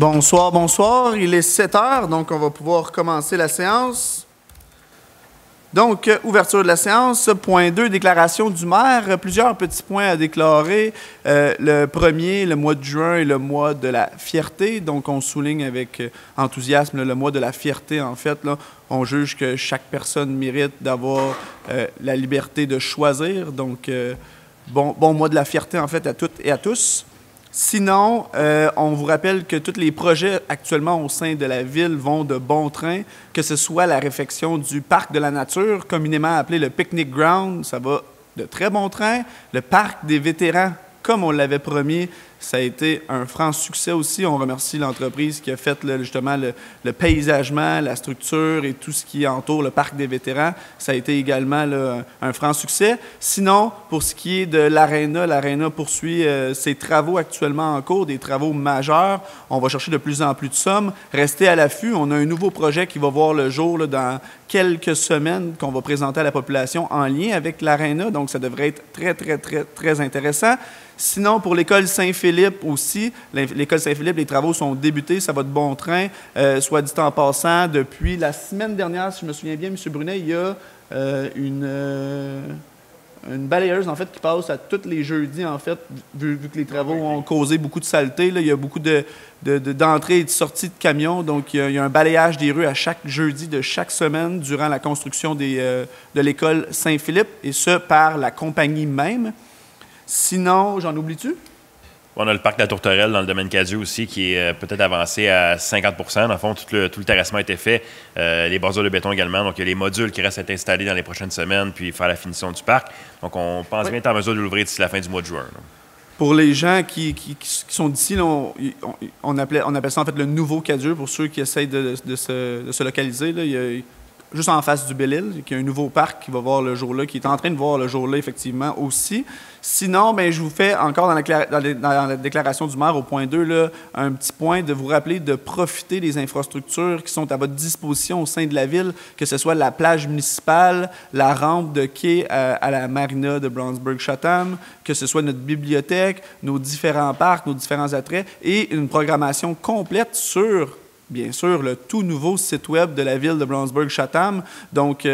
Bonsoir, bonsoir. Il est 7 heures, donc on va pouvoir commencer la séance. Donc, ouverture de la séance. Point 2, déclaration du maire. Plusieurs petits points à déclarer. Le premier, le mois de juin est le mois de la fierté. Donc, on souligne avec enthousiasme le mois de la fierté. En fait, là, on juge que chaque personne mérite d'avoir la liberté de choisir. Donc, bon mois de la fierté, en fait, à toutes et à tous. Sinon, on vous rappelle que tous les projets actuellement au sein de la ville vont de bon train, que ce soit la réfection du parc de la nature, communément appelé le Picnic Ground, ça va de très bon train. Le parc des vétérans, comme on l'avait promis, ça a été un franc succès aussi. On remercie l'entreprise qui a fait justement le paysagement, la structure et tout ce qui entoure le parc des vétérans. Ça a été également un franc succès. Sinon, pour ce qui est de l'Arena, l'Arena poursuit ses travaux actuellement en cours, des travaux majeurs. On va chercher de plus en plus de sommes. Restez à l'affût. On a un nouveau projet qui va voir le jour là, dans quelques semaines qu'on va présenter à la population en lien avec l'Arena. Donc, ça devrait être très, très, très, très intéressant. Sinon, pour l'école Saint-Philippe aussi, l'école Saint-Philippe, les travaux sont débutés, ça va de bon train. Soit dit en passant, depuis la semaine dernière, si je me souviens bien, M. Brunet, il y a une balayeuse, en fait, qui passe à tous les jeudis, en fait, vu que les travaux ont causé beaucoup de saleté. Là, il y a beaucoup d'entrées et de sorties de camions. Donc, il y a un balayage des rues à chaque jeudi de chaque semaine durant la construction de l'école Saint-Philippe, et ce, par la compagnie même. Sinon, j'en oublie-tu? On a le parc de la Tourterelle dans le domaine Cadieux aussi qui est peut-être avancé à 50 %. Dans le fond, tout le terrassement a été fait. Les bordures de béton également. Donc, il y a les modules qui restent à être installés dans les prochaines semaines puis faire la finition du parc. Donc, on pense bien être en mesure de l'ouvrir d'ici la fin du mois de juin. Là. Pour les gens qui sont d'ici, on appelle ça en fait le nouveau Cadieux pour ceux qui essayent de se localiser. Là, il y a, juste en face du Belle-Île, qui a un nouveau parc qui va voir le jour-là, qui est en train de voir le jour-là, effectivement, aussi. Sinon, bien, je vous fais encore dans la déclaration du maire, au point 2, là, un petit point de vous rappeler de profiter des infrastructures qui sont à votre disposition au sein de la ville, que ce soit la plage municipale, la rampe de quai à la marina de Brownsburg-Chatham, que ce soit notre bibliothèque, nos différents parcs, nos différents attraits, et une programmation complète sur bien sûr, le tout nouveau site web de la ville de Brownsburg-Chatham. Donc,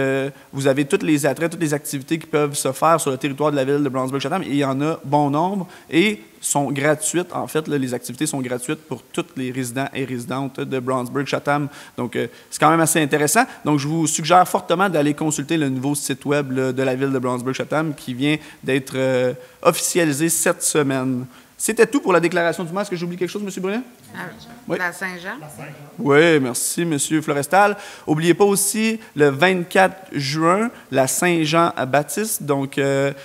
vous avez tous les attraits, toutes les activités qui peuvent se faire sur le territoire de la ville de Brownsburg-Chatham. Et il y en a bon nombre et sont gratuites. En fait, là, les activités sont gratuites pour tous les résidents et résidentes de Brownsburg-Chatham. Donc, c'est quand même assez intéressant. Donc, je vous suggère fortement d'aller consulter le nouveau site web là, de la ville de Brownsburg-Chatham qui vient d'être officialisé cette semaine. C'était tout pour la déclaration du maire. Est-ce que j'oublie quelque chose, M. Brunet? Oui. La Saint-Jean. Oui, merci, M. Florestal. N'oubliez pas aussi, le 24 juin, la Saint-Jean-Baptiste. Donc,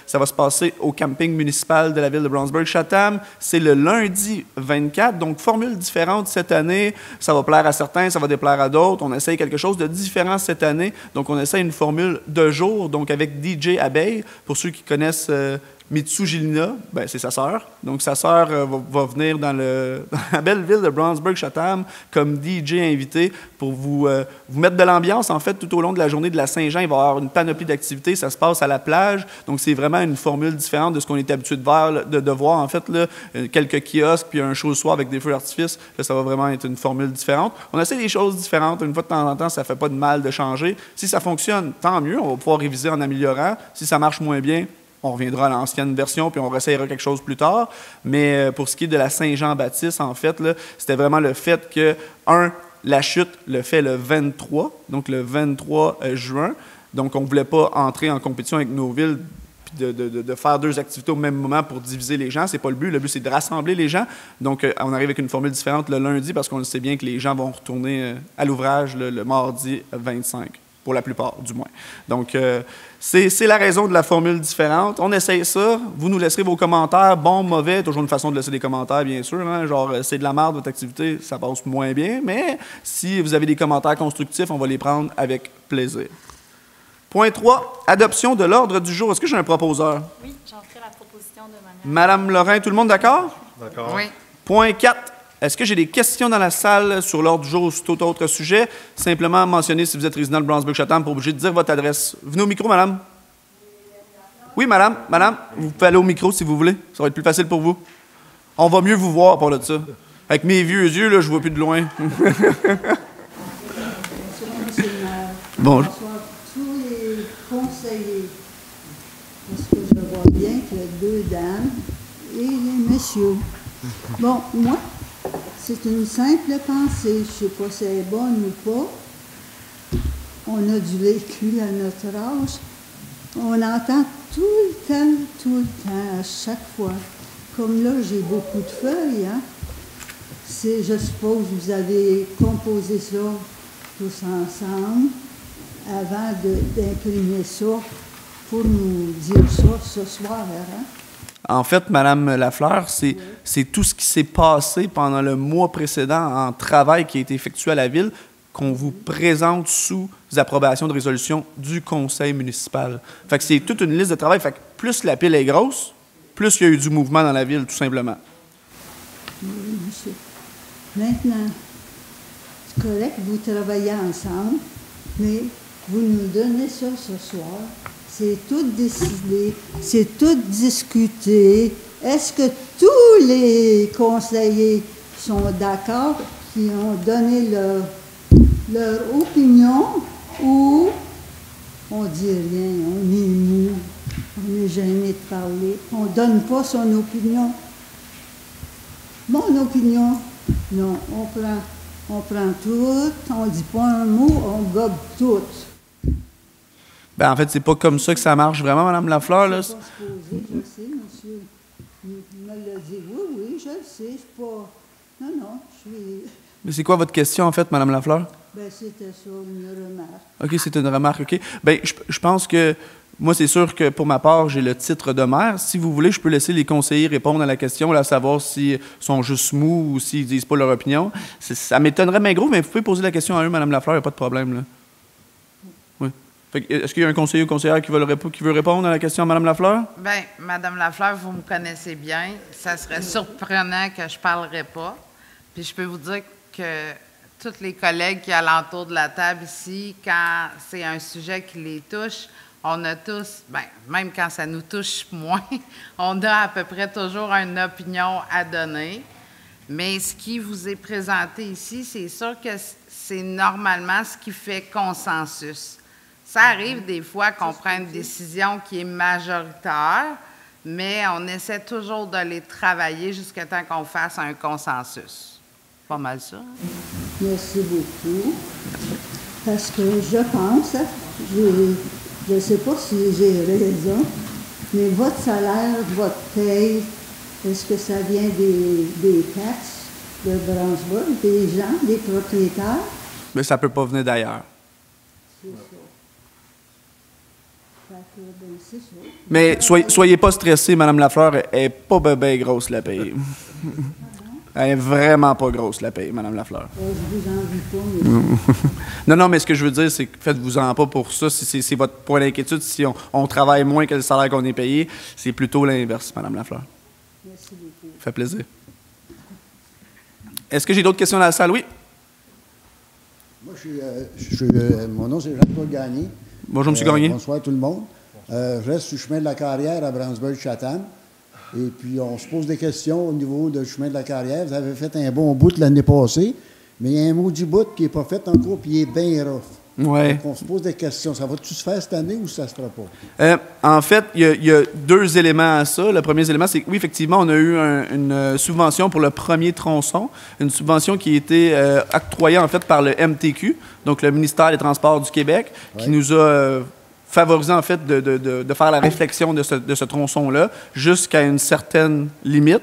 ça va se passer au camping municipal de la ville de Brownsburg-Chatham. C'est le lundi 24. Donc, formule différente cette année. Ça va plaire à certains, ça va déplaire à d'autres. On essaye quelque chose de différent cette année. Donc, on essaye une formule de jour, donc avec DJ Abeille. Pour ceux qui connaissent Mitsu Gilina, ben, c'est sa sœur. Donc, sa sœur va venir dans la belle ville de Brownsburg-Chatham comme DJ invité pour vous mettre de l'ambiance. En fait, tout au long de la journée de la Saint-Jean, il va y avoir une panoplie d'activités. Ça se passe à la plage. Donc, c'est vraiment une formule différente de ce qu'on est habitué de voir. En fait, là, quelques kiosques puis un show le soir avec des feux d'artifice. Là, ça va vraiment être une formule différente. On essaie des choses différentes. Une fois de temps en temps, ça ne fait pas de mal de changer. Si ça fonctionne, tant mieux. On va pouvoir réviser en améliorant. Si ça marche moins bien, on reviendra à l'ancienne version, puis on réessayera quelque chose plus tard. Mais pour ce qui est de la Saint-Jean-Baptiste, en fait, là, c'était vraiment le fait que, la chute le fait le 23, donc le 23 juin. Donc, on ne voulait pas entrer en compétition avec nos villes puis de faire deux activités au même moment pour diviser les gens. Ce n'est pas le but. Le but, c'est de rassembler les gens. Donc, on arrive avec une formule différente le lundi parce qu'on sait bien que les gens vont retourner à l'ouvrage le mardi 25. Pour la plupart, du moins. Donc, c'est la raison de la formule différente. On essaye ça. Vous nous laisserez vos commentaires, bons, mauvais. Toujours une façon de laisser des commentaires, bien sûr. Hein? Genre, c'est de la merde, votre activité, ça passe moins bien. Mais si vous avez des commentaires constructifs, on va les prendre avec plaisir. Point 3, adoption de l'ordre du jour. Est-ce que j'ai un proposeur? Oui, j'en ferai la proposition de manière... Madame Lorrain, tout le monde d'accord? D'accord. Oui. Point 4. Est-ce que j'ai des questions dans la salle sur l'ordre du jour ou sur tout autre sujet? Simplement mentionner si vous êtes résident de Brownsburg-Chatham pour obligé de dire votre adresse. Venez au micro, madame. Oui, madame. Madame, vous pouvez aller au micro si vous voulez. Ça va être plus facile pour vous. On va mieux vous voir pour de ça. Avec mes vieux yeux, là, je vois plus de loin. Monsieur le maire. Bonjour. Bonsoir tous les conseillers. Parce que je vois bien qu'il y a deux dames et les messieurs. Bon, moi, c'est une simple pensée. Je ne sais pas si elle est bonne ou pas. On a du vécu à notre âge. On entend tout le temps, à chaque fois. Comme là, j'ai beaucoup de feuilles, hein. Je suppose que vous avez composé ça tous ensemble avant d'imprimer ça pour nous dire ça ce soir, hein? En fait, Madame Lafleur, c'est tout ce qui s'est passé pendant le mois précédent en travail qui a été effectué à la Ville qu'on vous présente sous approbation de résolution du conseil municipal. Fait que c'est toute une liste de travail. Fait que plus la pile est grosse, plus il y a eu du mouvement dans la Ville, tout simplement. Oui, monsieur. Maintenant, c'est correct, vous travaillez ensemble, mais vous nous donnez ça ce soir. C'est tout décidé, c'est tout discuté. Est-ce que tous les conseillers sont d'accord, qui ont donné leur opinion, ou on dit rien, on est mou, on est gêné de parler, on ne donne pas son opinion? Mon opinion, non, on prend tout, on dit pas un mot, on gobe tout. Ben, en fait, c'est pas comme ça que ça marche vraiment, Madame Lafleur, là. C'est pas supposé, je sais, monsieur. Il me l'a dit, oui, je le sais, je suis pas... Non, je suis... Mais c'est quoi votre question, en fait, Madame Lafleur? Ben, c'était ça, une remarque. OK, c'est une remarque, OK. Bien, je pense que, moi, c'est sûr que pour ma part, j'ai le titre de maire. Si vous voulez, je peux laisser les conseillers répondre à la question, là, savoir s'ils sont juste mous ou s'ils disent pas leur opinion. Ça m'étonnerait bien gros, mais vous pouvez poser la question à eux, Mme Lafleur, il n'y a pas de problème, là. Oui. Est-ce qu'il y a un conseiller ou conseillère qui veut répondre à la question à Mme Lafleur? Bien, Madame Lafleur, vous me connaissez bien. Ça serait surprenant que je ne parlerais pas. Puis je peux vous dire que tous les collègues qui sont alentour de la table ici, quand c'est un sujet qui les touche, on a tous, bien, même quand ça nous touche moins, on a à peu près toujours une opinion à donner. Mais ce qui vous est présenté ici, c'est sûr que c'est normalement ce qui fait consensus. Ça arrive des fois qu'on prenne une décision qui est majoritaire, mais on essaie toujours de les travailler jusqu'à temps qu'on fasse un consensus. Pas mal ça. Hein? Merci beaucoup. Parce que je pense, je ne sais pas si j'ai raison, mais votre salaire, votre paye, est-ce que ça vient des taxes de Branchburg, des gens, des propriétaires? Mais ça peut pas venir d'ailleurs. C'est ça. Fait que, ben, c'est ça. Mais soyez pas stressés, Mme Lafleur, elle n'est pas bien grosse, la paye. Elle est vraiment pas grosse, la paye, Mme Lafleur. Je vous envie pas, mais... Non, mais ce que je veux dire, c'est que faites-vous-en pas pour ça. Si c'est votre point d'inquiétude, si on travaille moins que le salaire qu'on est payé, c'est plutôt l'inverse, Mme Lafleur. Merci beaucoup. Ça fait plaisir. Est-ce que j'ai d'autres questions dans la salle? Oui? Moi, mon nom, c'est Jean-Paul Gagné. Bonjour, M. Gagné. Bonsoir, tout le monde. Je reste sur le chemin de la carrière à Branchburg-Chatham. Et puis, on se pose des questions au niveau du chemin de la carrière. Vous avez fait un bon bout l'année passée, mais il y a un maudit bout qui n'est pas fait encore, puis il est bien rough. Ouais. Donc, on se pose des questions. Ça va-tu se faire cette année ou ça ne se fera pas? En fait, il y a deux éléments à ça. Le premier élément, c'est que oui, effectivement, on a eu une subvention pour le premier tronçon, une subvention qui a été octroyée en fait par le MTQ, donc le ministère des Transports du Québec, qui nous a favorisé en fait de faire la réflexion de ce tronçon-là jusqu'à une certaine limite.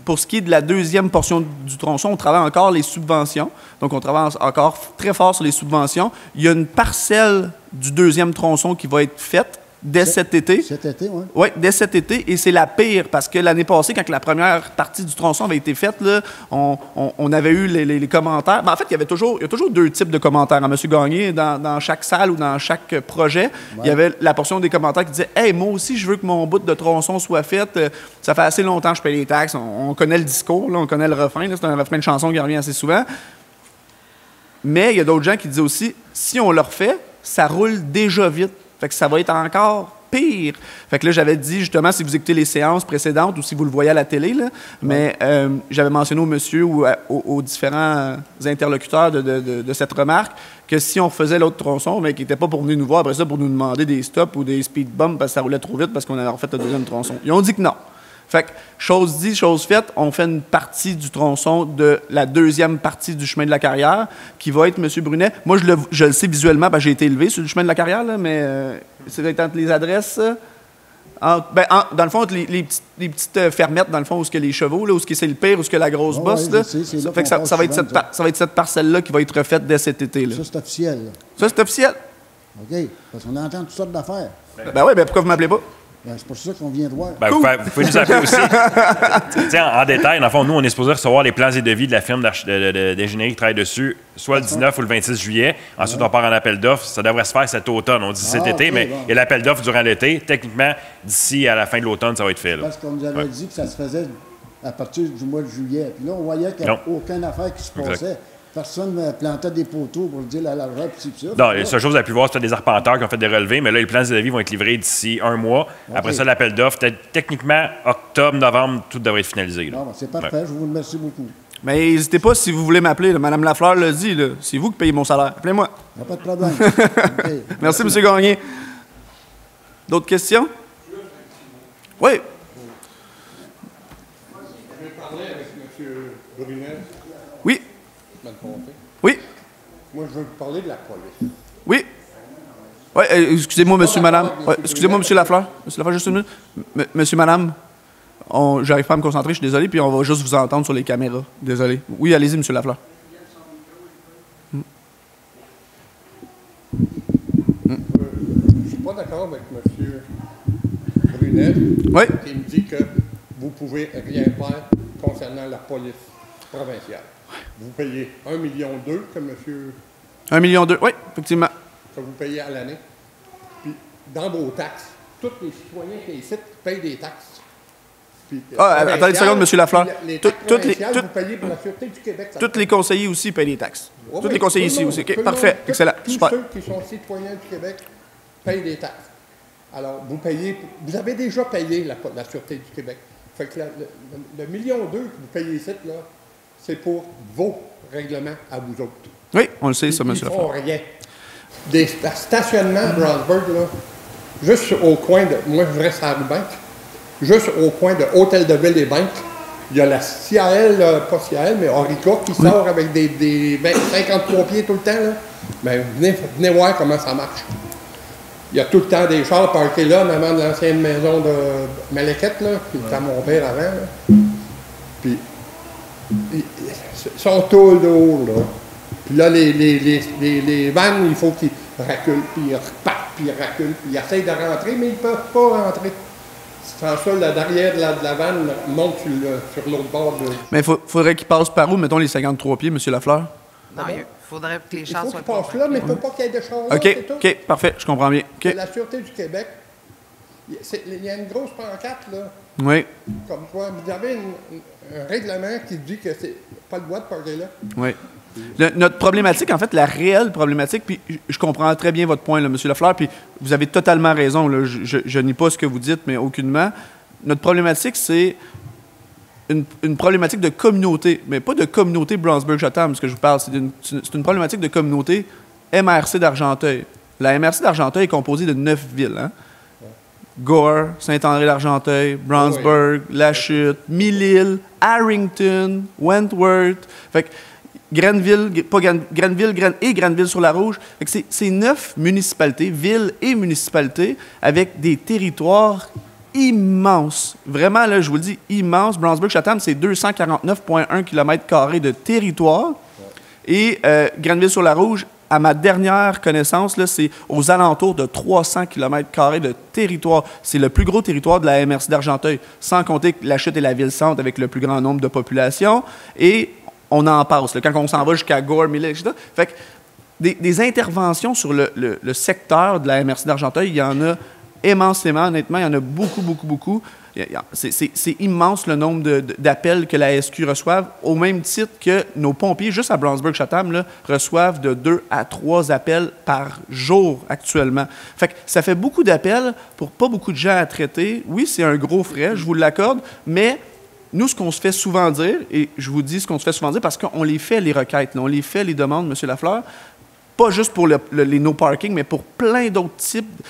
Pour ce qui est de la deuxième portion du tronçon, on travaille encore les subventions. Donc, on travaille encore très fort sur les subventions. Il y a une parcelle du deuxième tronçon qui va être faite dès cet été. Cet été, oui? Oui, dès cet été. Et c'est la pire parce que l'année passée, quand la première partie du tronçon avait été faite, là, on avait eu les commentaires. Ben, en fait, il y a toujours deux types de commentaires. À M. Gagné, dans chaque salle ou dans chaque projet, il y avait la portion des commentaires qui disait « Hey, moi aussi, je veux que mon bout de tronçon soit fait. Ça fait assez longtemps que je paye les taxes. » On connaît le discours, là, on connaît le refrain. C'est un refrain de chanson qui revient assez souvent. Mais il y a d'autres gens qui disent aussi « Si on le refait, ça roule déjà vite. » Fait que ça va être encore pire. Fait que là, j'avais dit, justement, si vous écoutez les séances précédentes ou si vous le voyez à la télé, là, mais j'avais mentionné au monsieur ou aux différents interlocuteurs de cette remarque que si on faisait l'autre tronçon, mais qui n'était pas pour venir nous voir après ça pour nous demander des stops ou des speed bumps parce que ça roulait trop vite parce qu'on avait refait le deuxième tronçon. Ils ont dit que non. Fait que, chose dit, chose faite, on fait une partie du tronçon de la deuxième partie du chemin de la carrière, qui va être M. Brunet. Moi, je le sais visuellement, parce que j'ai été élevé sur le chemin de la carrière, là, mais c'est entre les adresses. Dans le fond, entre les petites fermettes, dans le fond, où est-ce les chevaux, là, où est-ce c'est le pire, où est-ce la grosse bosse. Là. Fait que ça va être cette parcelle-là qui va être refaite dès cet été. Là. Ça, c'est officiel. Là. Ça, c'est officiel. OK. Parce qu'on entend toutes sortes d'affaires. Ben oui, pourquoi vous m'appelez pas? Ben, c'est pour ça qu'on vient de voir. Ben, Cool. vous pouvez nous appeler aussi. en détail, dans le fond, nous, on est supposé recevoir les plans et devis de la firme d'ingénierie qui travaille dessus, soit le 19 ou le 26 juillet. Ensuite, on part en appel d'offres. Ça devrait se faire cet automne. On dit cet été, mais il y a l'appel d'offres durant l'été. Techniquement, d'ici à la fin de l'automne, ça va être fait. Là. Parce qu'on nous avait dit que ça se faisait à partir du mois de juillet. Puis là, on voyait qu'il n'y avait aucune affaire qui se passait. Exact. Personne ne plantait des poteaux pour dire la largeur, puis ça. Non, la seule chose que vous avez pu voir, c'est des arpenteurs qui ont fait des relevés, mais là, les plans de devis vont être livrés d'ici un mois. Okay. Après ça, l'appel d'offres, techniquement, octobre, novembre, tout devrait être finalisé. Là. Non, c'est parfait, je vous remercie beaucoup. Mais n'hésitez pas si vous voulez m'appeler. Mme Lafleur l'a dit, là. C'est vous qui payez mon salaire. Appelez-moi. Il n'y a pas de problème. Okay. Merci, M. Gagné. D'autres questions? Oui. Je vais parler avec M. Brunet. Oui. Bonne oui. Moi, je veux vous parler de la police. Oui. Oui, excusez-moi, monsieur, madame. Ouais, excusez-moi, monsieur Lafleur. Monsieur Lafleur, juste une minute. Monsieur, madame, j'arrive pas à me concentrer, je suis désolé, puis on va juste vous entendre sur les caméras. Désolé. Oui, allez-y, monsieur Lafleur. Je ne suis pas d'accord avec monsieur Brunet qui me dit que vous ne pouvez rien faire concernant la police provinciale. Vous payez 1,2 million que monsieur... 1,2 million, oui, effectivement. Que vous payez à l'année. Puis, dans vos taxes, tous les citoyens qui ici payent des taxes. Puis, attendez une seconde, monsieur Lafleur. Les taxes provinciales, vous payez pour la Sûreté du Québec. Tous les conseillers aussi payent des taxes. Tous les conseillers ici aussi. OK, parfait, excellent, super. Tous ceux qui sont citoyens du Québec payent des taxes. Alors, vous avez déjà payé la Sûreté du Québec. Fait que le 1,2 million que vous payez ici, là, c'est pour vos règlements à vous autres. Oui, on le sait, ça, monsieur Lafleur. Ils font rien. Des stationnements à Brownsburg, là, juste au coin de... Moi, je reste à Rubank. Juste au coin de Hôtel de Ville et Banque, il y a la CIAL, pas CIAL, mais Orica, qui sort avec des 53 pieds tout le temps. Là. Ben, venez voir comment ça marche. Il y a tout le temps des chars parqués là, en avant de l'ancienne maison de Malekette, là, qui était à mon père avant. Là. Puis, ils sont tout le dos, là. Puis là, les vannes, il faut qu'ils reculent, puis ils repartent, puis ils reculent, puis ils essayent de rentrer, mais ils ne peuvent pas rentrer. Sans ça, la derrière de la vanne monte sur l'autre bord. Mais il faudrait qu'ils passent par où, mettons, les 53 pieds, M. Lafleur? Non, il faudrait que les chars soient... Il faut qu'ils passent là, mais il ne faut pas qu'il y ait de chars là, c'est tout. OK, parfait, je comprends bien. Okay. La Sûreté du Québec, il y a une grosse pancarte, là. Oui. Comme quoi, vous avez un règlement qui dit que c'est pas le droit de parler là. Oui. Notre problématique, en fait, la réelle problématique, puis je comprends très bien votre point, là, M. Lafleur, puis vous avez totalement raison, là, je nie pas ce que vous dites, mais aucunement. Notre problématique, c'est une problématique de communauté, mais pas de communauté Brownsburg-Chatham, ce que je vous parle, c'est une problématique de communauté MRC d'Argenteuil. La MRC d'Argenteuil est composée de 9 villes, hein? Gore, Saint-André-d'Argenteuil, Brownsburg, Lachute, Mille-Îles, Harrington, Wentworth. Fait que Grenville et Grenville-sur-la-Rouge. C'est 9 municipalités, villes et municipalités, avec des territoires immenses. Vraiment, là, je vous le dis, immenses. Brownsburg-Chatham, c'est 249,1 km² de territoire. Et Grenville-sur-la-Rouge, à ma dernière connaissance, là, c'est aux alentours de 300 km² de territoire. C'est le plus gros territoire de la MRC d'Argenteuil, sans compter que Lachute est la ville-centre avec le plus grand nombre de population. Et on en passe. Là, quand on s'en va jusqu'à Gore, Mille, etc. Fait que des interventions sur le secteur de la MRC d'Argenteuil, il y en a immensément, honnêtement. Il y en a beaucoup, beaucoup, beaucoup. c'est immense le nombre d'appels que la SQ reçoive, au même titre que nos pompiers, juste à Brownsburg-Chatham, là, reçoivent de 2 à 3 appels par jour actuellement. Fait que ça fait beaucoup d'appels pour pas beaucoup de gens à traiter. Oui, c'est un gros frais, je vous l'accorde, mais nous, ce qu'on se fait souvent dire, et je vous dis ce qu'on se fait souvent dire parce qu'on les fait, les requêtes, là, on les fait, les demandes, M. Lafleur, pas juste pour les no parking, mais pour plein d'autres types.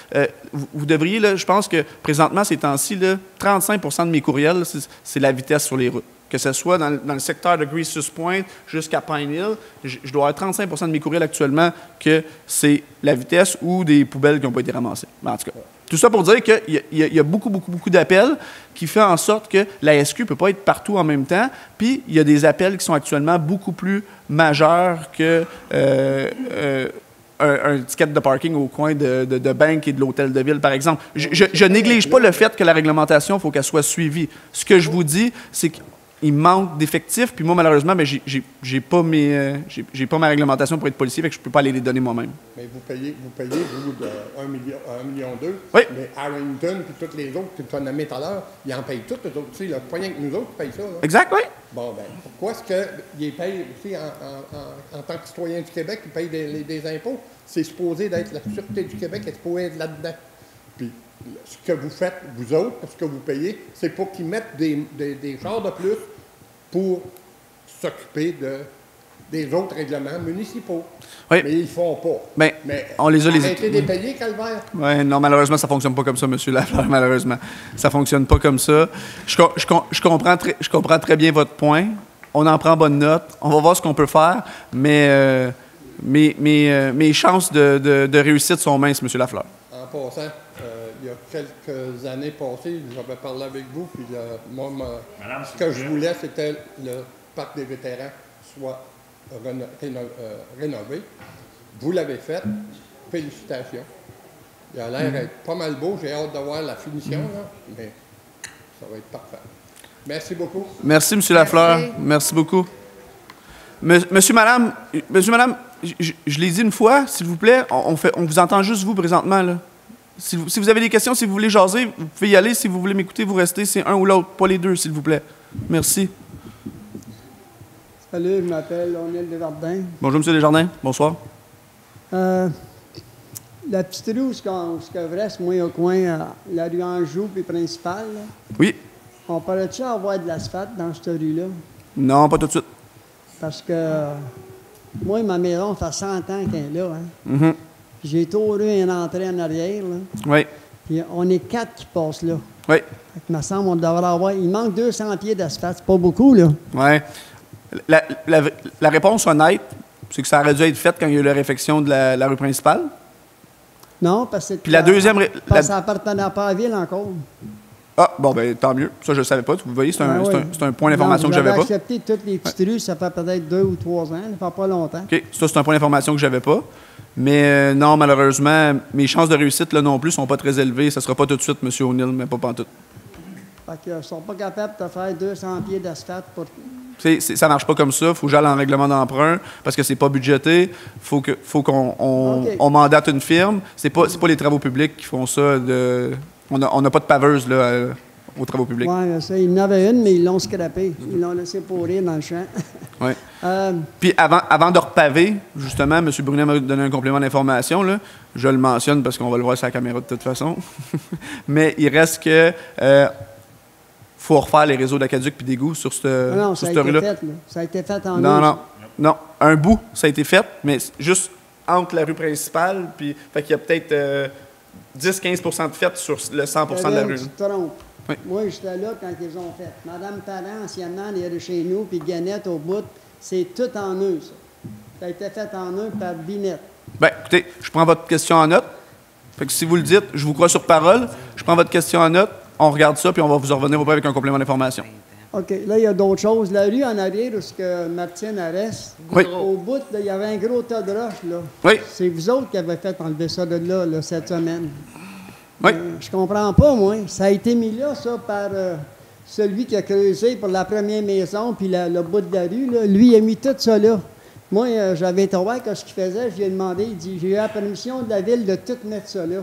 Vous devriez, là, je pense que présentement, ces temps-ci, 35 % de mes courriels, c'est la vitesse sur les routes. Que ce soit dans le secteur de Greasus Point jusqu'à Pine Hill, je dois avoir 35 % de mes courriels actuellement que c'est la vitesse ou des poubelles qui n'ont pas été ramassées. Mais en tout cas, tout ça pour dire qu'il y a beaucoup, beaucoup, beaucoup d'appels qui fait en sorte que la SQ ne peut pas être partout en même temps. Puis, il y a des appels qui sont actuellement beaucoup plus majeurs que un ticket de parking au coin de banque et de l'hôtel de ville, par exemple. Je néglige pas le fait que la réglementation, il faut qu'elle soit suivie. Ce que je vous dis, c'est qu'il manque d'effectifs, puis moi, malheureusement, j'ai pas ma réglementation pour être policier, fait que je peux pas aller les donner moi-même. Mais vous payez vous, de 1,2 million. Oui. Mais Harrington puis tous les autres que tu as nommés tout à l'heure, ils en payent tous, eux autres. Tu sais, pas rien que nous autres qui payent ça. Là. Exact, oui. Bon, ben pourquoi est-ce qu'ils payent aussi en tant que citoyen du Québec, ils payent des impôts? C'est supposé d'être la Sûreté du Québec, est supposé être là-dedans. Puis, ce que vous faites, vous autres, ce que vous payez, c'est pour qu'ils mettent des chars de plus pour s'occuper des autres règlements municipaux. Oui. Mais ils ne font pas. Bien, mais on les a arrêtez de les payer, Calvaire. Oui, non, malheureusement, ça ne fonctionne pas comme ça, M. Lafleur, malheureusement. Ça ne fonctionne pas comme ça. Je comprends très bien votre point. On en prend bonne note. On va voir ce qu'on peut faire, mais mes chances de réussite sont minces, M. Lafleur. En passant, il y a quelques années passées, j'avais parlé avec vous, puis moi, ce que je voulais, c'était le parc des vétérans soit rénové. Vous l'avez fait. Félicitations. Il a l'air d'être pas mal beau. J'ai hâte de voir la finition, là, mais ça va être parfait. Merci beaucoup. Merci, M. Lafleur. Merci beaucoup. Monsieur, madame, je l'ai dit une fois, s'il vous plaît, on vous entend juste vous présentement, là. Si vous avez des questions, si vous voulez jaser, vous pouvez y aller. Si vous voulez m'écouter, vous restez. C'est un ou l'autre, pas les deux, s'il vous plaît. Merci. Salut, je m'appelle O'Neill Desjardins. Bonjour, M. Desjardins. Bonsoir. La petite rue où je reste, moi, au coin, la rue Anjou puis principale, là, Oui. on pourrait-tu avoir de l'asphalte dans cette rue-là? Non, pas tout de suite. Parce que moi, ma maison, ça fait 100 ans qu'elle est là. Hein? Mm-hmm. J'ai tourné une entrée en arrière. Là. Oui. Puis on est 4 qui passent là. Oui. Il me semble qu'on devrait avoir... Il manque 200 pieds d'asphalte. C'est pas beaucoup, là. Oui. La réponse honnête, c'est que ça aurait dû être fait quand il y a eu la réfection de la rue principale. Non, parce que... Puis la deuxième... Parce que ça n'appartenait pas à la ville encore. Ah, bon, ben tant mieux. Ça, je ne savais pas. Vous voyez, c'est un point d'information que j'avais pas. Vous avez accepté toutes les petites rues, ça fait peut-être 2 ou 3 ans. Ça fait pas longtemps. OK. Ça, c'est un point d'information que j'avais pas. Mais non, malheureusement, mes chances de réussite, là non plus, sont pas très élevées. Ça sera pas tout de suite, M. O'Neill, mais pas pantoute. Fait qu'ils ne sont pas capables de te faire 200 pieds d'asphalte pour... Ça marche pas comme ça. Il faut que j'aille en règlement d'emprunt parce que c'est pas budgété. Faut qu'on mandate une firme. C'est pas les travaux publics qui font ça. On n'a pas de paveuse là, aux travaux publics. Oui, ça, il y en avait une, mais ils l'ont scrappée. Ils l'ont laissé pourrir dans le champ. Oui. Puis avant de repaver, justement, M. Brunet m'a donné un complément d'information. Là. Je le mentionne parce qu'on va le voir sur la caméra de toute façon. Mais il reste que faut refaire les réseaux d'aqueduc puis d'égout sur cette rue-là. Non, ça a été fait, là. Ça a été fait en Non. Un bout, ça a été fait, mais juste entre la rue principale, puis fait qu'il y a peut-être 10-15 de fait sur le 100 de la rue. Tu te trompes. Oui. Moi, j'étais là quand ils ont fait. Madame Parent, anciennement, elle est chez nous, puis Ganette au bout, c'est tout en eux, ça. Ça a été fait en eux par Binette. Bien, écoutez, je prends votre question en note. Fait que si vous le dites, je vous crois sur parole. Je prends votre question en note, on regarde ça, puis on va vous en revenir auprès avec un complément d'information. OK. Là, il y a d'autres choses. La rue en arrière, où que Martine reste, oui. Au bout, là, il y avait un gros tas de roches, là. Oui. C'est vous autres qui avez fait enlever ça de là, cette semaine. Oui. Je comprends pas, moi. Ça a été mis là, ça, par celui qui a creusé pour la première maison, puis le bout de la rue, là. Lui, il a mis tout ça là. Moi, j'avais été voir ce qu'il faisait. Je lui ai demandé, il dit, j'ai eu la permission de la ville de tout mettre ça là.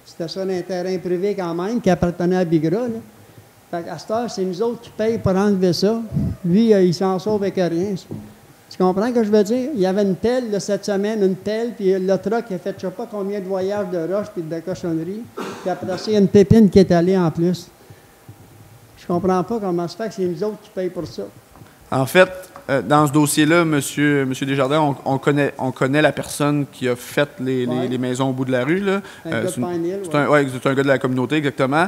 C'était ça, un terrain privé quand même, qui appartenait à Bigra, là. Fait qu'à cette heure, c'est nous autres qui payent pour enlever ça. Lui, il s'en sauve avec rien. Tu comprends ce que je veux dire? Il y avait une pelle là, cette semaine, une pelle, puis le truck a fait je ne sais pas combien de voyages de roches puis de cochonneries. Puis après ça, il y a une pépine qui est allée en plus. Je comprends pas comment ça fait que c'est nous autres qui payent pour ça. En fait, dans ce dossier-là, Monsieur Desjardins, on connaît la personne qui a fait les maisons au bout de la rue. Là. Un gars de Pine Hill, c'est un gars de la communauté, exactement.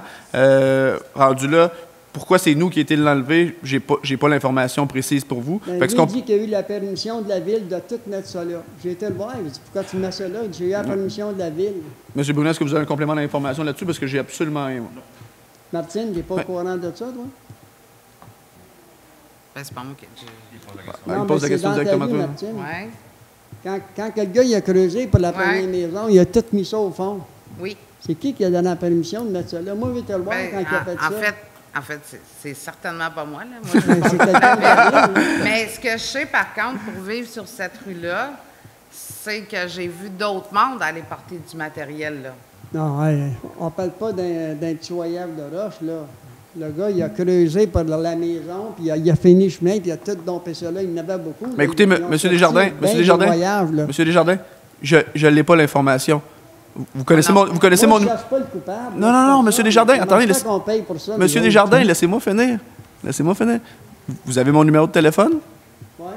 Rendu là, pourquoi c'est nous qui a été l'enlever, j'ai pas l'information précise pour vous. Ben, lui dit qu'il a eu la permission de la ville de tout mettre ça là. J'ai été le voir, il dit pourquoi tu mets ça là? J'ai eu la permission de la ville. Monsieur Brunet, est-ce que vous avez un complément d'information là-dessus? Parce que j'ai absolument rien. Martine, tu n'es pas au courant de ça, toi? Ben, c'est pas moi qui... Il pose la question directement à toi. Ouais. Quand le gars il a creusé pour la première maison, il a tout mis ça au fond. Oui. C'est qui a donné la permission de mettre ça là? Moi, je vais te le voir Ben, quand il a fait ça. En fait, c'est certainement pas moi. Là. Moi, mais ce que je sais, par contre, pour vivre sur cette rue-là, c'est que j'ai vu d'autres mondes aller porter du matériel. Là. Non, on ne parle pas d'un petit voyage de roche, là. Le gars, il a creusé pour la maison, puis il a fini le chemin, puis il a tout dompé ça là. Il y en avait beaucoup. Mais écoutez, Monsieur Desjardins, Monsieur Desjardins, je n'ai pas l'information. Vous connaissez mon... Je ne cherche pas le coupable. Non, Monsieur Desjardins, attendez. Monsieur Desjardins, autres, laissez-moi finir. Laissez-moi finir. Vous avez mon numéro de téléphone? Oui.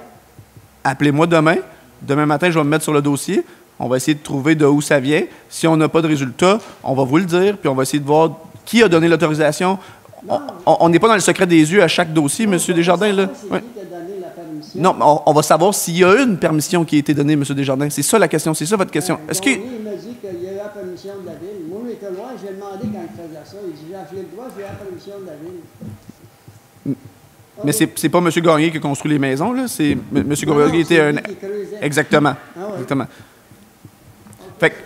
Appelez-moi demain. Demain matin, je vais me mettre sur le dossier. On va essayer de trouver de où ça vient. Si on n'a pas de résultat, on va vous le dire, puis on va essayer de voir qui a donné l'autorisation. On n'est pas dans le secret des yeux à chaque dossier, M. Desjardins. Là. C'est qui qui a donné la permission? Non, mais on va savoir s'il y a une permission qui a été donnée, M. Desjardins. C'est ça la question, c'est ça votre question. Est-ce que... Il m'a dit qu'il y a eu la permission de la ville. Moi, j'étais loin, j'ai demandé quand il faisait ça. Il dit, j'ai le droit, j'ai la permission de la ville. Mais c'est pas M. Gagné qui a construit les maisons, là. C'est M. Gagné était un... Exactement. Exactement. Fait que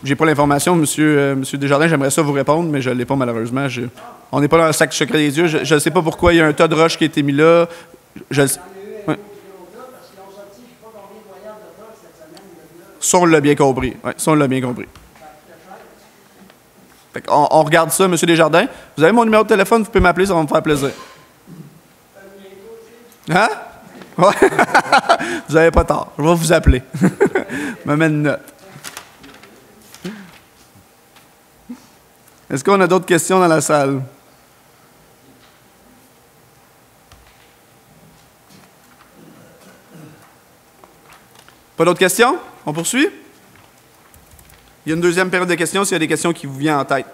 j'ai pas l'information, monsieur Desjardins. J'aimerais ça vous répondre, mais je ne l'ai pas malheureusement. On n'est pas dans le sac secret des yeux. Je ne sais pas pourquoi il y a un tas de roches qui a été mis là. Ça, on l'a bien compris. Ouais, ça, on l'a bien compris. Fait on regarde ça, monsieur Desjardins. Vous avez mon numéro de téléphone, vous pouvez m'appeler, ça va me faire plaisir. Hein? Ouais. Vous n'avez pas tort. Je vais vous appeler. Je me mets une note. Est-ce qu'on a d'autres questions dans la salle? Pas d'autres questions? On poursuit? Il y a une deuxième période de questions s'il y a des questions qui vous viennent en tête.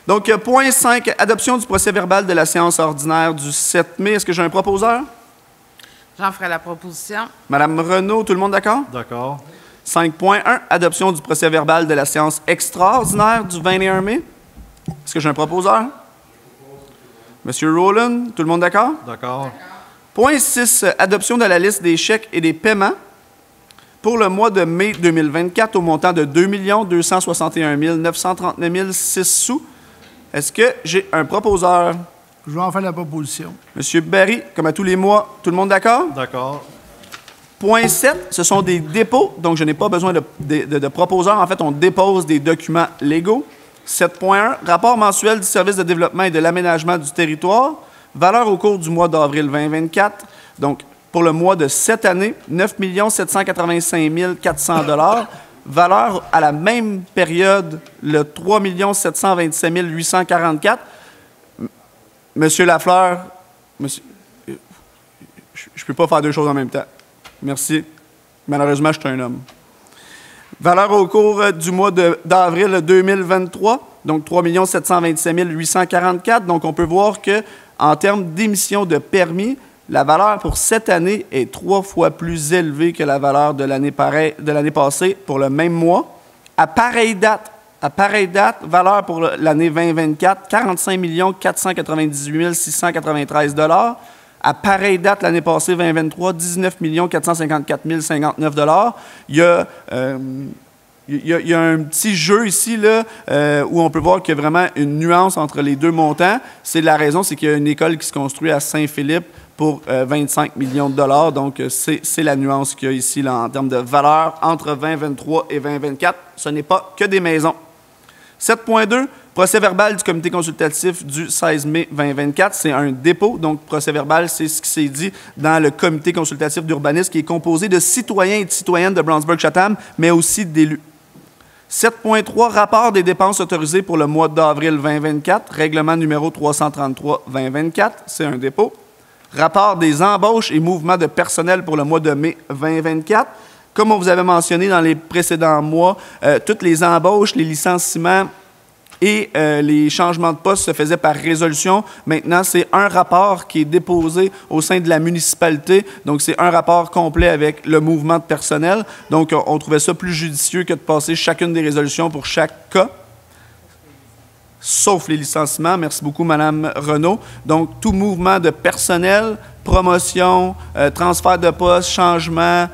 Donc, point 5, adoption du procès-verbal de la séance ordinaire du 7 mai. Est-ce que j'ai un proposeur? J'en ferai la proposition. Madame Renaud, tout le monde d'accord? D'accord. 5.1, adoption du procès-verbal de la séance extraordinaire du 21 mai. Est-ce que j'ai un proposeur? Monsieur Rowland, tout le monde d'accord? D'accord. Point 6, adoption de la liste des chèques et des paiements pour le mois de mai 2024 au montant de 2 261 939 006 sous. Est-ce que j'ai un proposeur? Je vais en faire la proposition. Monsieur Barry, comme à tous les mois, tout le monde d'accord? D'accord. Point 7, ce sont des dépôts, donc je n'ai pas besoin de proposeur. En fait, on dépose des documents légaux. 7.1, rapport mensuel du service de développement et de l'aménagement du territoire, valeur au cours du mois d'avril 2024. Donc, pour le mois de cette année, 9 785 400 $. Valeur à la même période, le 3 727 844. Monsieur Lafleur, monsieur, je ne peux pas faire deux choses en même temps. Merci. Malheureusement, je suis un homme. Valeur au cours du mois d'avril 2023, donc 3 727 844. Donc, on peut voir qu'en termes d'émission de permis, la valeur pour cette année est 3 fois plus élevée que la valeur de l'année passée pour le même mois. À pareille date, valeur pour l'année 2024, 45 498 693 $. À pareille date, l'année passée, 2023, 19 454 059 $. Il y a un petit jeu ici là, où on peut voir qu'il y a vraiment une nuance entre les deux montants. C'est la raison, c'est qu'il y a une école qui se construit à Saint-Philippe pour 25 millions de $. Donc, c'est la nuance qu'il y a ici là, en termes de valeur entre 2023 et 2024. Ce n'est pas que des maisons. 7.2, procès verbal du comité consultatif du 16 mai 2024. C'est un dépôt. Donc, procès verbal, c'est ce qui s'est dit dans le comité consultatif d'urbanisme qui est composé de citoyens et de citoyennes de Brownsburg-Chatham, mais aussi d'élus. 7.3, rapport des dépenses autorisées pour le mois d'avril 2024, règlement numéro 333-2024. C'est un dépôt. Rapport des embauches et mouvements de personnel pour le mois de mai 2024. Comme on vous avait mentionné dans les précédents mois, toutes les embauches, les licenciements et les changements de poste se faisaient par résolution. Maintenant, c'est un rapport qui est déposé au sein de la municipalité. Donc, c'est un rapport complet avec le mouvement de personnel. Donc, on trouvait ça plus judicieux que de passer chacune des résolutions pour chaque cas, sauf les licenciements. Merci beaucoup, Mme Renaud. Donc, tout mouvement de personnel, promotion, transfert de poste, changement,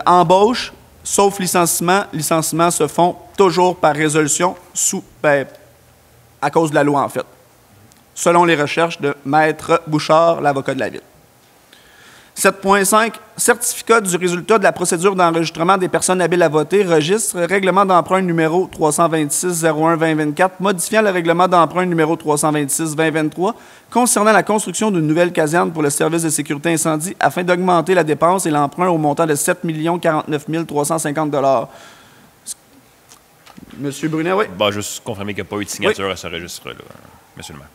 embauche, sauf licenciement. Licenciements se font toujours par résolution, à cause de la loi, en fait, selon les recherches de Maître Bouchard, l'avocat de la Ville. 7.5, certificat du résultat de la procédure d'enregistrement des personnes habiles à voter, registre, règlement d'emprunt numéro 326-01-2024, modifiant le règlement d'emprunt numéro 326-2023, concernant la construction d'une nouvelle caserne pour le service de sécurité incendie afin d'augmenter la dépense et l'emprunt au montant de 7 049 350 $. Monsieur Brunet, oui? Bon, juste confirmer qu'il n'y a pas eu de signature à ce registre-là, monsieur le maire.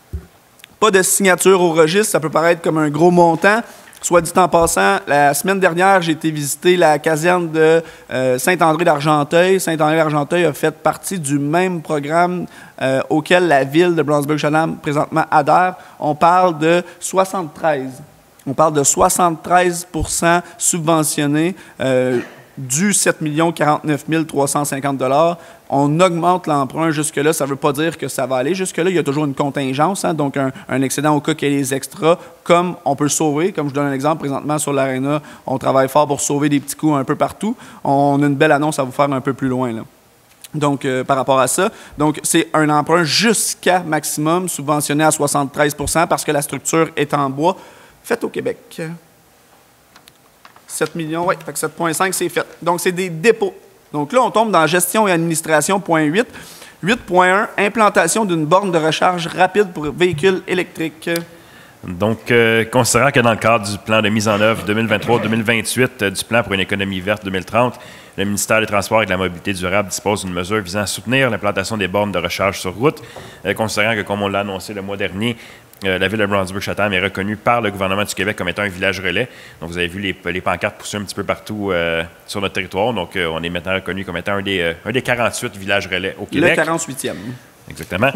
Pas de signature au registre, ça peut paraître comme un gros montant. Soit dit en passant, la semaine dernière, j'ai été visiter la caserne de Saint-André-d'Argenteuil. Saint-André-d'Argenteuil a fait partie du même programme auquel la ville de Brownsburg-Chatham présentement adhère. On parle de 73. On parle de 73 % subventionnés du 7 049 350 $. On augmente l'emprunt jusque-là. Ça ne veut pas dire que ça va aller jusque-là. Il y a toujours une contingence, hein, donc un excédent au cas qu'il y ait des extras, comme on peut sauver. Comme je donne un exemple, présentement sur l'Arena, on travaille fort pour sauver des petits coups un peu partout. On a une belle annonce à vous faire un peu plus loin, là. Donc, par rapport à ça, donc c'est un emprunt jusqu'à maximum subventionné à 73 % parce que la structure est en bois, faite au Québec. 7 millions, oui, fait que 7,5, c'est fait. Donc, c'est des dépôts. Donc là, on tombe dans gestion et administration, point 8. 8.1, implantation d'une borne de recharge rapide pour véhicules électriques. Donc, considérant que dans le cadre du plan de mise en œuvre 2023-2028 du plan pour une économie verte 2030, le ministère des Transports et de la Mobilité durable dispose d'une mesure visant à soutenir l'implantation des bornes de recharge sur route, considérant que, comme on l'a annoncé le mois dernier, la ville de Brownsburg-Chatham est reconnue par le gouvernement du Québec comme étant un village relais. Donc, vous avez vu les pancartes pousser un petit peu partout sur notre territoire. Donc, on est maintenant reconnu comme étant un des 48 villages relais au Québec. Le 48e. Exactement.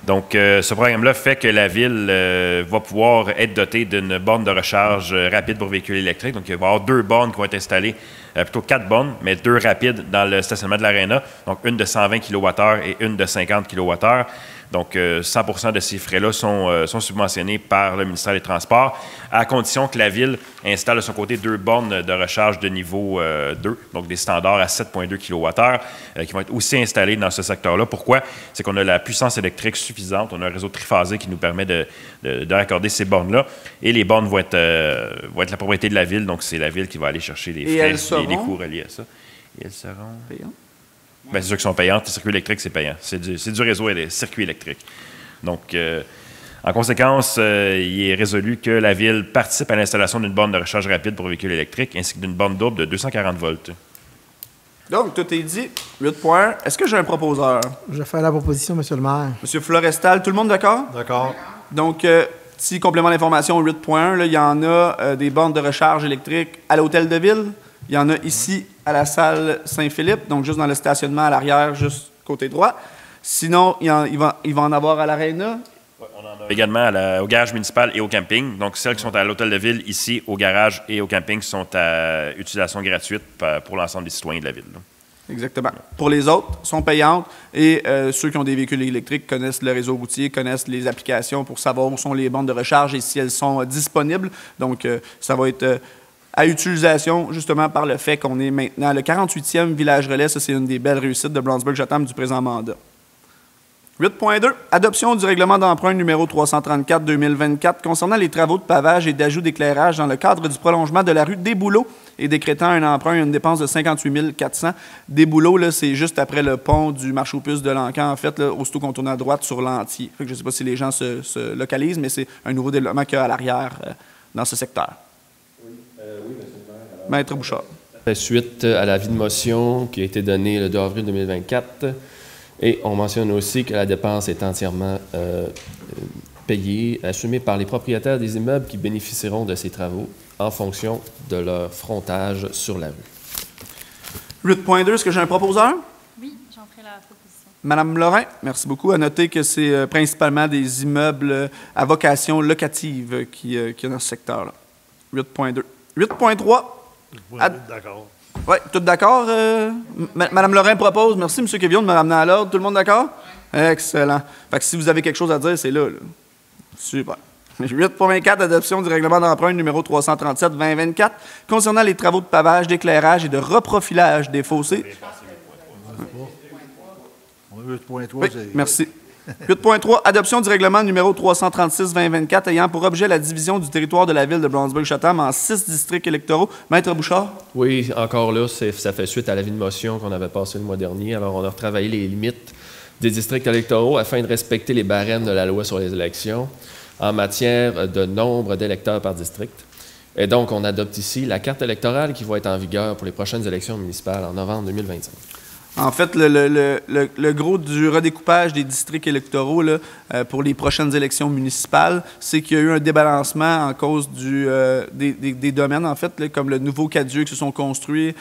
Donc, ce programme-là fait que la ville va pouvoir être dotée d'une borne de recharge rapide pour véhicules électriques. Donc, il va y avoir 2 bornes qui vont être installées, plutôt 4 bornes, mais 2 rapides dans le stationnement de l'Arena. Donc, une de 120 kWh et une de 50 kWh. Donc, 100 % de ces frais-là sont subventionnés par le ministère des Transports, à condition que la Ville installe de son côté 2 bornes de recharge de niveau 2, donc des standards à 7,2 kWh, qui vont être aussi installés dans ce secteur-là. Pourquoi? C'est qu'on a la puissance électrique suffisante. On a un réseau triphasé qui nous permet de raccorder ces bornes-là. Et les bornes vont être la propriété de la Ville, donc c'est la Ville qui va aller chercher les frais, les coûts reliés à ça. Et elles seront payantes? Bien, c'est sûr qu'ils sont payantes. Les circuits électriques, c'est payant. C'est du réseau et des circuits électriques. Donc, en conséquence, il est résolu que la Ville participe à l'installation d'une borne de recharge rapide pour véhicules électriques ainsi que d'une borne double de 240 volts. Donc, tout est dit. 8.1. Est-ce que j'ai un proposeur? Je fais la proposition, Monsieur le maire. Monsieur Florestal, tout le monde d'accord? D'accord. Donc, petit complément d'information 8.1, là, il y en a des bornes de recharge électrique à l'Hôtel de Ville. Il y en a ici à la salle Saint-Philippe, donc juste dans le stationnement à l'arrière, juste côté droit. Sinon, il va en avoir à l'Arena. Ouais, on en a également au garage municipal et au camping. Donc, celles qui sont à l'Hôtel de Ville, ici, au garage et au camping, sont à utilisation gratuite pour l'ensemble des citoyens de la Ville. Là. Exactement. Pour les autres, sont payantes et ceux qui ont des véhicules électriques connaissent le réseau routier, connaissent les applications pour savoir où sont les bornes de recharge et si elles sont disponibles. Donc, ça va être à utilisation, justement, par le fait qu'on est maintenant le 48e village relais. Ça, c'est une des belles réussites de Brownsburg-Chatham du présent mandat. 8.2. Adoption du règlement d'emprunt numéro 334-2024 concernant les travaux de pavage et d'ajout d'éclairage dans le cadre du prolongement de la rue Desbouleaux et décrétant un emprunt et une dépense de 58 400. Desbouleaux, là, c'est juste après le pont du marché aux puces de l'Encan, en fait, là, aussitôt qu'on tourne à droite sur l'Antier. Je ne sais pas si les gens se localisent, mais c'est un nouveau développement qu'il y a à l'arrière dans ce secteur. Oui, monsieur le maire. Maître Bouchard. Ça fait suite à l'avis de motion qui a été donné le 2 avril 2024. Et on mentionne aussi que la dépense est entièrement payée, assumée par les propriétaires des immeubles qui bénéficieront de ces travaux en fonction de leur frontage sur la rue. 8.2, est-ce que j'ai un proposeur? Oui, j'en ferai la proposition. Madame Lorrain, merci beaucoup. À noter que c'est principalement des immeubles à vocation locative qu'il y a dans ce secteur-là. 8.2. 8.3. D'accord. Oui, tout d'accord? Madame Lorrain propose. Merci, M. Quévillon, de me ramener à l'ordre. Tout le monde d'accord? Excellent. Fait que si vous avez quelque chose à dire, c'est là. Super. 8.4, adoption du règlement d'emprunt numéro 337-2024 concernant les travaux de pavage, d'éclairage et de reprofilage des fossés. 8.3, oui, merci. 8.3, adoption du règlement numéro 336-2024 ayant pour objet la division du territoire de la ville de Brownsburg-Chatham en 6 districts électoraux. Maître Bouchard? Oui, encore là, ça fait suite à l'avis de motion qu'on avait passé le mois dernier. Alors, on a retravaillé les limites des districts électoraux afin de respecter les barèmes de la loi sur les élections en matière de nombre d'électeurs par district. Et donc, on adopte ici la carte électorale qui va être en vigueur pour les prochaines élections municipales en novembre 2025. En fait, le gros du redécoupage des districts électoraux là, pour les prochaines élections municipales, c'est qu'il y a eu un débalancement en cause des domaines, en fait, là, comme le nouveau Cadieux qui se sont construits,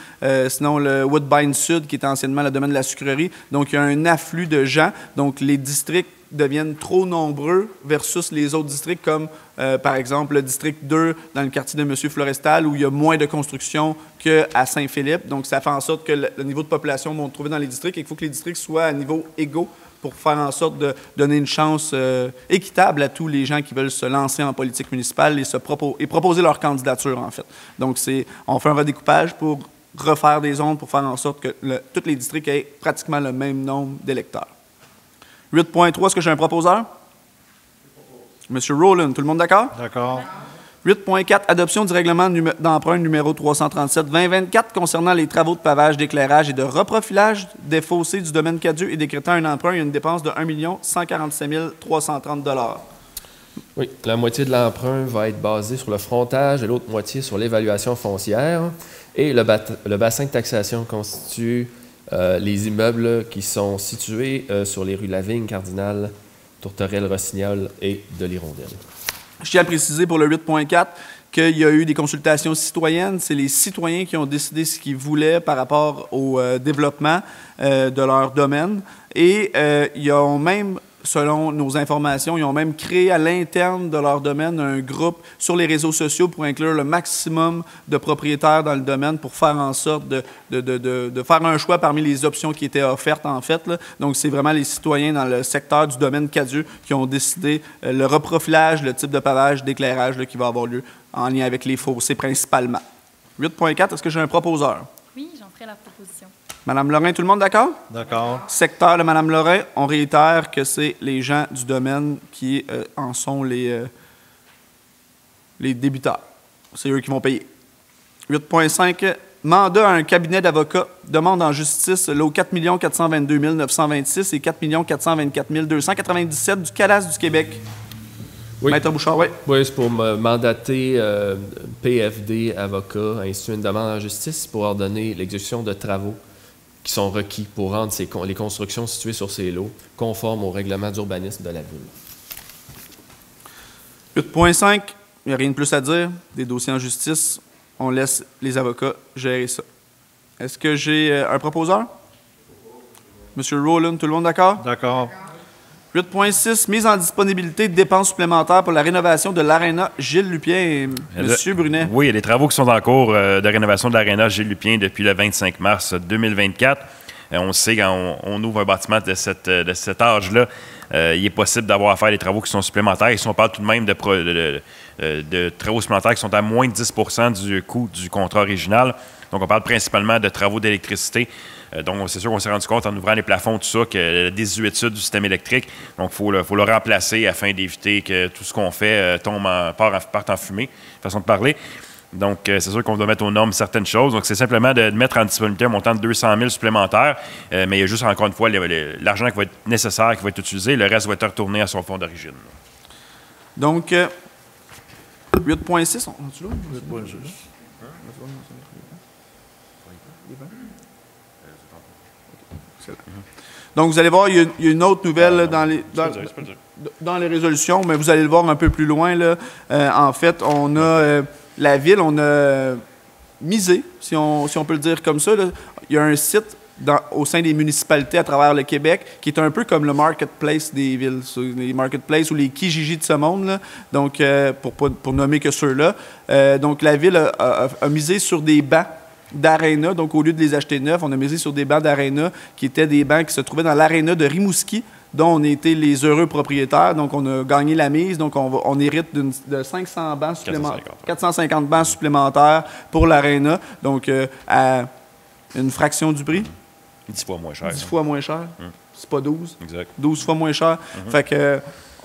sinon le Woodbine Sud, qui était anciennement le domaine de la sucrerie. Donc, il y a un afflux de gens. Donc, les districts deviennent trop nombreux versus les autres districts, comme par exemple le district 2 dans le quartier de M. Florestal, où il y a moins de construction qu'à Saint-Philippe. Donc, ça fait en sorte que le niveau de population monte trop vite dans les districts et qu'il faut que les districts soient à niveau égaux pour faire en sorte de donner une chance équitable à tous les gens qui veulent se lancer en politique municipale et proposer leur candidature, en fait. Donc, on fait un redécoupage pour refaire des zones pour faire en sorte que tous les districts aient pratiquement le même nombre d'électeurs. 8.3, est-ce que j'ai un proposeur? M. Rowland, tout le monde d'accord? D'accord. 8.4, adoption du règlement d'emprunt numéro 337-2024 concernant les travaux de pavage, d'éclairage et de reprofilage des fossés du domaine Cadieux et décrétant un emprunt et une dépense de 1 147 330 $. Oui, la moitié de l'emprunt va être basée sur le frontage et l'autre moitié sur l'évaluation foncière. Et le bassin de taxation constitue les immeubles qui sont situés sur les rues Lavigne, Cardinal, Tourterelle, Rossignol et de l'Hirondelle. Je tiens à préciser pour le 8.4 qu'il y a eu des consultations citoyennes. C'est les citoyens qui ont décidé ce qu'ils voulaient par rapport au développement de leur domaine. Et ils ont même, selon nos informations, ils ont même créé à l'interne de leur domaine un groupe sur les réseaux sociaux pour inclure le maximum de propriétaires dans le domaine pour faire en sorte de faire un choix parmi les options qui étaient offertes, en fait, là. Donc, c'est vraiment les citoyens dans le secteur du domaine Cadieux qui ont décidé le reprofilage, le type de pavage, d'éclairage là, qui va avoir lieu en lien avec les fossés principalement. 8.4, est-ce que j'ai un proposeur? Oui, j'en ferai la proposition. Madame Lorrain, tout le monde d'accord? D'accord. Secteur de Madame Lorrain, on réitère que c'est les gens du domaine qui en sont les débiteurs. C'est eux qui vont payer. 8.5, mandat à un cabinet d'avocats, demande en justice lot 4 422 926 et 4 424 297 du cadastre du Québec. Oui. Maître Bouchard, oui. Oui, c'est pour mandater PFD, avocat, instituer une demande en justice pour ordonner l'exécution de travaux qui sont requis pour rendre les constructions situées sur ces lots conformes au règlement d'urbanisme de la ville. 8.5, il n'y a rien de plus à dire. Des dossiers en justice, on laisse les avocats gérer ça. Est-ce que j'ai un proposeur? Monsieur Rowland, tout le monde d'accord? D'accord. 8.6, mise en disponibilité de dépenses supplémentaires pour la rénovation de l'Aréna Gilles Lupien et M. Brunet. Oui, il y a des travaux qui sont en cours de rénovation de l'Aréna Gilles Lupien depuis le 25 mars 2024. On sait quand on ouvre un bâtiment de cet âge-là, il est possible d'avoir à faire des travaux qui sont supplémentaires. Et si on parle tout de même de travaux supplémentaires qui sont à moins de 10 % du coût du contrat original, Donc, on parle principalement de travaux d'électricité. Donc, c'est sûr qu'on s'est rendu compte en ouvrant les plafonds, tout ça, que la désuétude du système électrique, donc il faut le remplacer afin d'éviter que tout ce qu'on fait parte en fumée, façon de parler. Donc, c'est sûr qu'on doit mettre aux normes certaines choses. Donc, c'est simplement de mettre en disponibilité un montant de 200 000 supplémentaires. Mais il y a juste, encore une fois, l'argent qui va être nécessaire, qui va être utilisé. Le reste va être retourné à son fonds d'origine. Donc, 8,6, on-tu là? 8,6. Donc, vous allez voir, il y a une autre nouvelle dans les résolutions, mais vous allez le voir un peu plus loin. Là. En fait, on a la ville, on a misé, si on peut le dire comme ça. Là. Il y a un site au sein des municipalités à travers le Québec qui est un peu comme le marketplace des villes, les marketplaces ou les Kijiji de ce monde. Là. Donc, pour nommer que ceux-là. Donc, la ville a misé sur des bancs d'aréna. Donc, au lieu de les acheter neufs, on a misé sur des bancs d'aréna qui étaient des bancs qui se trouvaient dans l'aréna de Rimouski, dont on était les heureux propriétaires. Donc, on a gagné la mise. Donc, on hérite de 500 bancs supplémentaires, 450 bancs supplémentaires pour l'aréna. Donc, à une fraction du prix. 10 fois moins cher. 10 fois moins cher. C'est pas 12. Exact. 12 fois moins cher. Fait que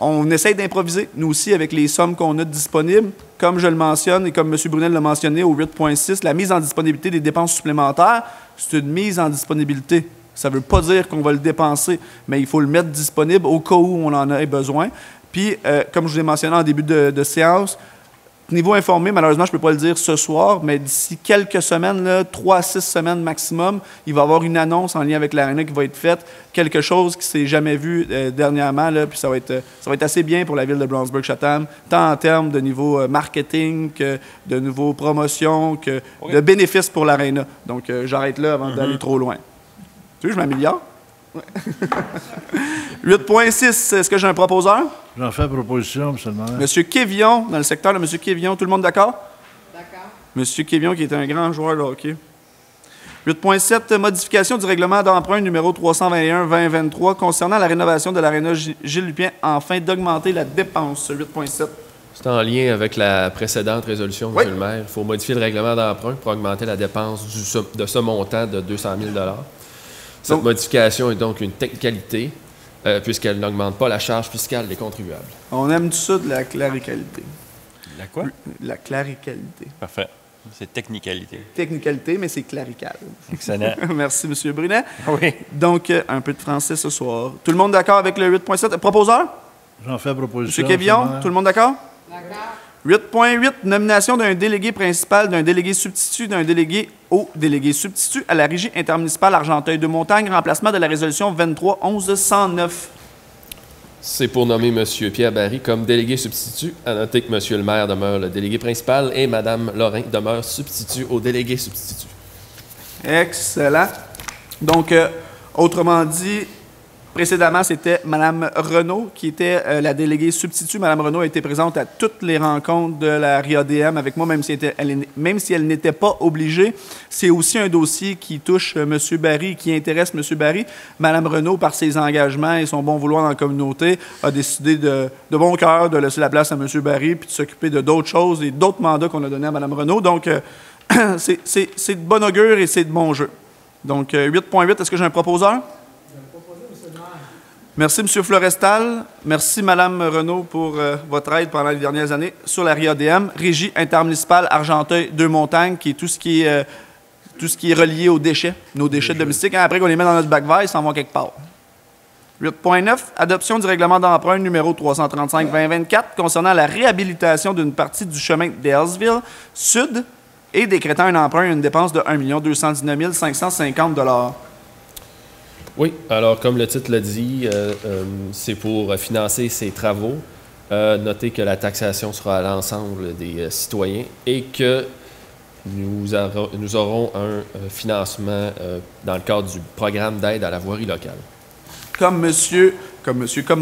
on essaie d'improviser, nous aussi, avec les sommes qu'on a disponibles. Comme je le mentionne et comme M. Brunel l'a mentionné au 8,6, la mise en disponibilité des dépenses supplémentaires, c'est une mise en disponibilité. Ça ne veut pas dire qu'on va le dépenser, mais il faut le mettre disponible au cas où on en ait besoin. Puis, comme je vous ai mentionné en début de séance, niveau informé, malheureusement, je ne peux pas le dire ce soir, mais d'ici quelques semaines, là, 3 à 6 semaines maximum, il va y avoir une annonce en lien avec l'Arena qui va être faite, quelque chose qui ne s'est jamais vu dernièrement, là, puis ça va être assez bien pour la ville de Brownsburg-Chatham, tant en termes de niveau marketing, que de niveau promotion, que de bénéfices pour l'Arena. Donc, j'arrête là avant d'aller trop loin. Tu veux, je m'améliore? Ouais. 8,6, est-ce que j'ai un proposeur? J'en fais proposition, monsieur le maire. Monsieur Kévillon, dans le secteur de Monsieur Kévillon, tout le monde d'accord? D'accord. Monsieur Kévillon, qui est un grand joueur de hockey. 8,7, modification du règlement d'emprunt numéro 321-2023 concernant la rénovation de l'aréna Gilles Lupien afin d'augmenter la dépense. 8,7. C'est en lien avec la précédente résolution, monsieur le maire. Il faut modifier le règlement d'emprunt pour augmenter la dépense de ce montant de 200 000 $. Cette modification est donc une technicalité, puisqu'elle n'augmente pas la charge fiscale des contribuables. On aime tout ça de la claricalité. La quoi? La claricalité. Parfait. C'est technicalité. Technicalité, mais c'est clarical. Excellent. Merci, M. Brunet. Oui. Donc, un peu de français ce soir. Tout le monde d'accord avec le 8,7? Proposeur? J'en fais proposition. M. Kévillon, tout le monde d'accord? D'accord. 8,8, nomination d'un délégué principal, d'un délégué substitut, d'un délégué au délégué substitut à la Régie intermunicipale Argenteuil-de-Montagne, remplacement de la résolution 23-11-109. C'est pour nommer M. Pierre Barry comme délégué substitut. À noter que M. le maire demeure le délégué principal et Mme Lorrain demeure substitut au délégué substitut. Excellent. Donc, autrement dit, précédemment, c'était Mme Renaud qui était la déléguée substitut. Mme Renaud a été présente à toutes les rencontres de la RIADM avec moi, même si elle n'était pas obligée. C'est aussi un dossier qui touche M. Barry, qui intéresse M. Barry. Mme Renaud, par ses engagements et son bon vouloir dans la communauté, a décidé de bon cœur de laisser la place à M. Barry puis de s'occuper de d'autres choses et d'autres mandats qu'on a donnés à Mme Renaud. Donc, c'est de bon augure et c'est de bon jeu. Donc, 8,8, est-ce que j'ai un proposeur? Merci, M. Florestal. Merci, Mme Renaud, pour votre aide pendant les dernières années sur la RIADM, Régie intermunicipale Argenteuil-de-Montagne, qui est tout ce qui est relié aux déchets, nos déchets domestiques. Après qu'on les met dans notre bac vert, ils s'en vont quelque part. 8,9, adoption du règlement d'emprunt numéro 335-2024 concernant la réhabilitation d'une partie du chemin d'Earlsville Sud et décrétant un emprunt et une dépense de 1 219 550 $. Oui, alors comme le titre le dit, c'est pour financer ces travaux. Notez que la taxation sera à l'ensemble des citoyens et que nous aurons un financement dans le cadre du programme d'aide à la voirie locale. Comme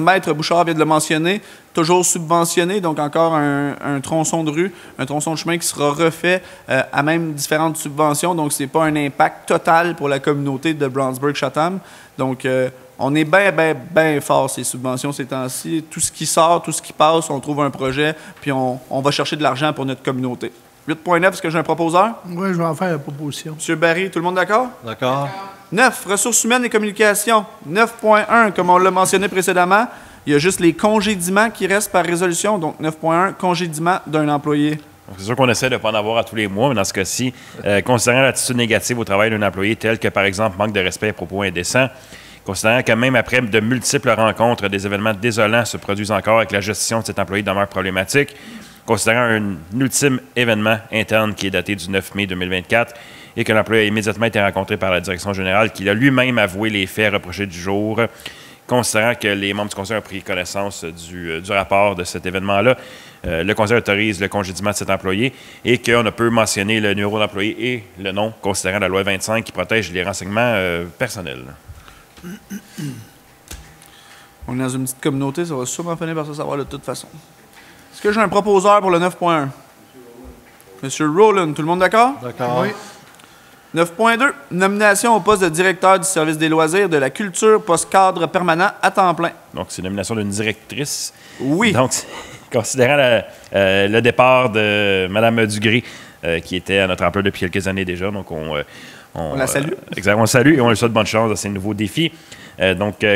Maître Bouchard vient de le mentionner, toujours subventionné, donc encore un tronçon de rue, un tronçon de chemin qui sera refait à même différentes subventions, donc ce n'est pas un impact total pour la communauté de Brownsburg-Chatham. Donc, on est bien fort ces subventions ces temps-ci. Tout ce qui sort, tout ce qui passe, on trouve un projet, puis on va chercher de l'argent pour notre communauté. 8.9, est-ce que j'ai un proposeur? Oui, je vais en faire la proposition. M. Barry, tout le monde d'accord? D'accord. 9, ressources humaines et communications. 9.1, comme on l'a mentionné précédemment, il y a juste les congédiements qui restent par résolution. Donc, 9.1, congédiement d'un employé. C'est sûr qu'on essaie de ne pas en avoir à tous les mois, mais dans ce cas-ci, considérant l'attitude négative au travail d'un employé, telle que, par exemple, manque de respect et propos indécents, considérant que même après de multiples rencontres, des événements désolants se produisent encore avec la gestion de cet employé demeure problématique, considérant un ultime événement interne qui est daté du 9 mai 2024 et que l'employé a immédiatement été rencontré par la direction générale, qu'il a lui-même avoué les faits reprochés du jour, considérant que les membres du conseil ont pris connaissance du rapport de cet événement-là, le conseil autorise le congédiement de cet employé et qu'on ne peut mentionner le numéro d'employé et le nom, considérant la loi 25 qui protège les renseignements personnels. On est dans une petite communauté, ça va sûrement finir par se savoir de toute façon. Est-ce que j'ai un proposeur pour le 9.1? M. Rowland, tout le monde d'accord? D'accord. Oui. 9.2, nomination au poste de directeur du service des loisirs de la culture, poste cadre permanent à temps plein. Donc, c'est une nomination d'une directrice. Oui. Donc, considérant le départ de Mme Dugré, qui était à notre emploi depuis quelques années déjà, donc on la salue. Exactement, on la salue et on lui souhaite bonne chance dans ses nouveaux défis.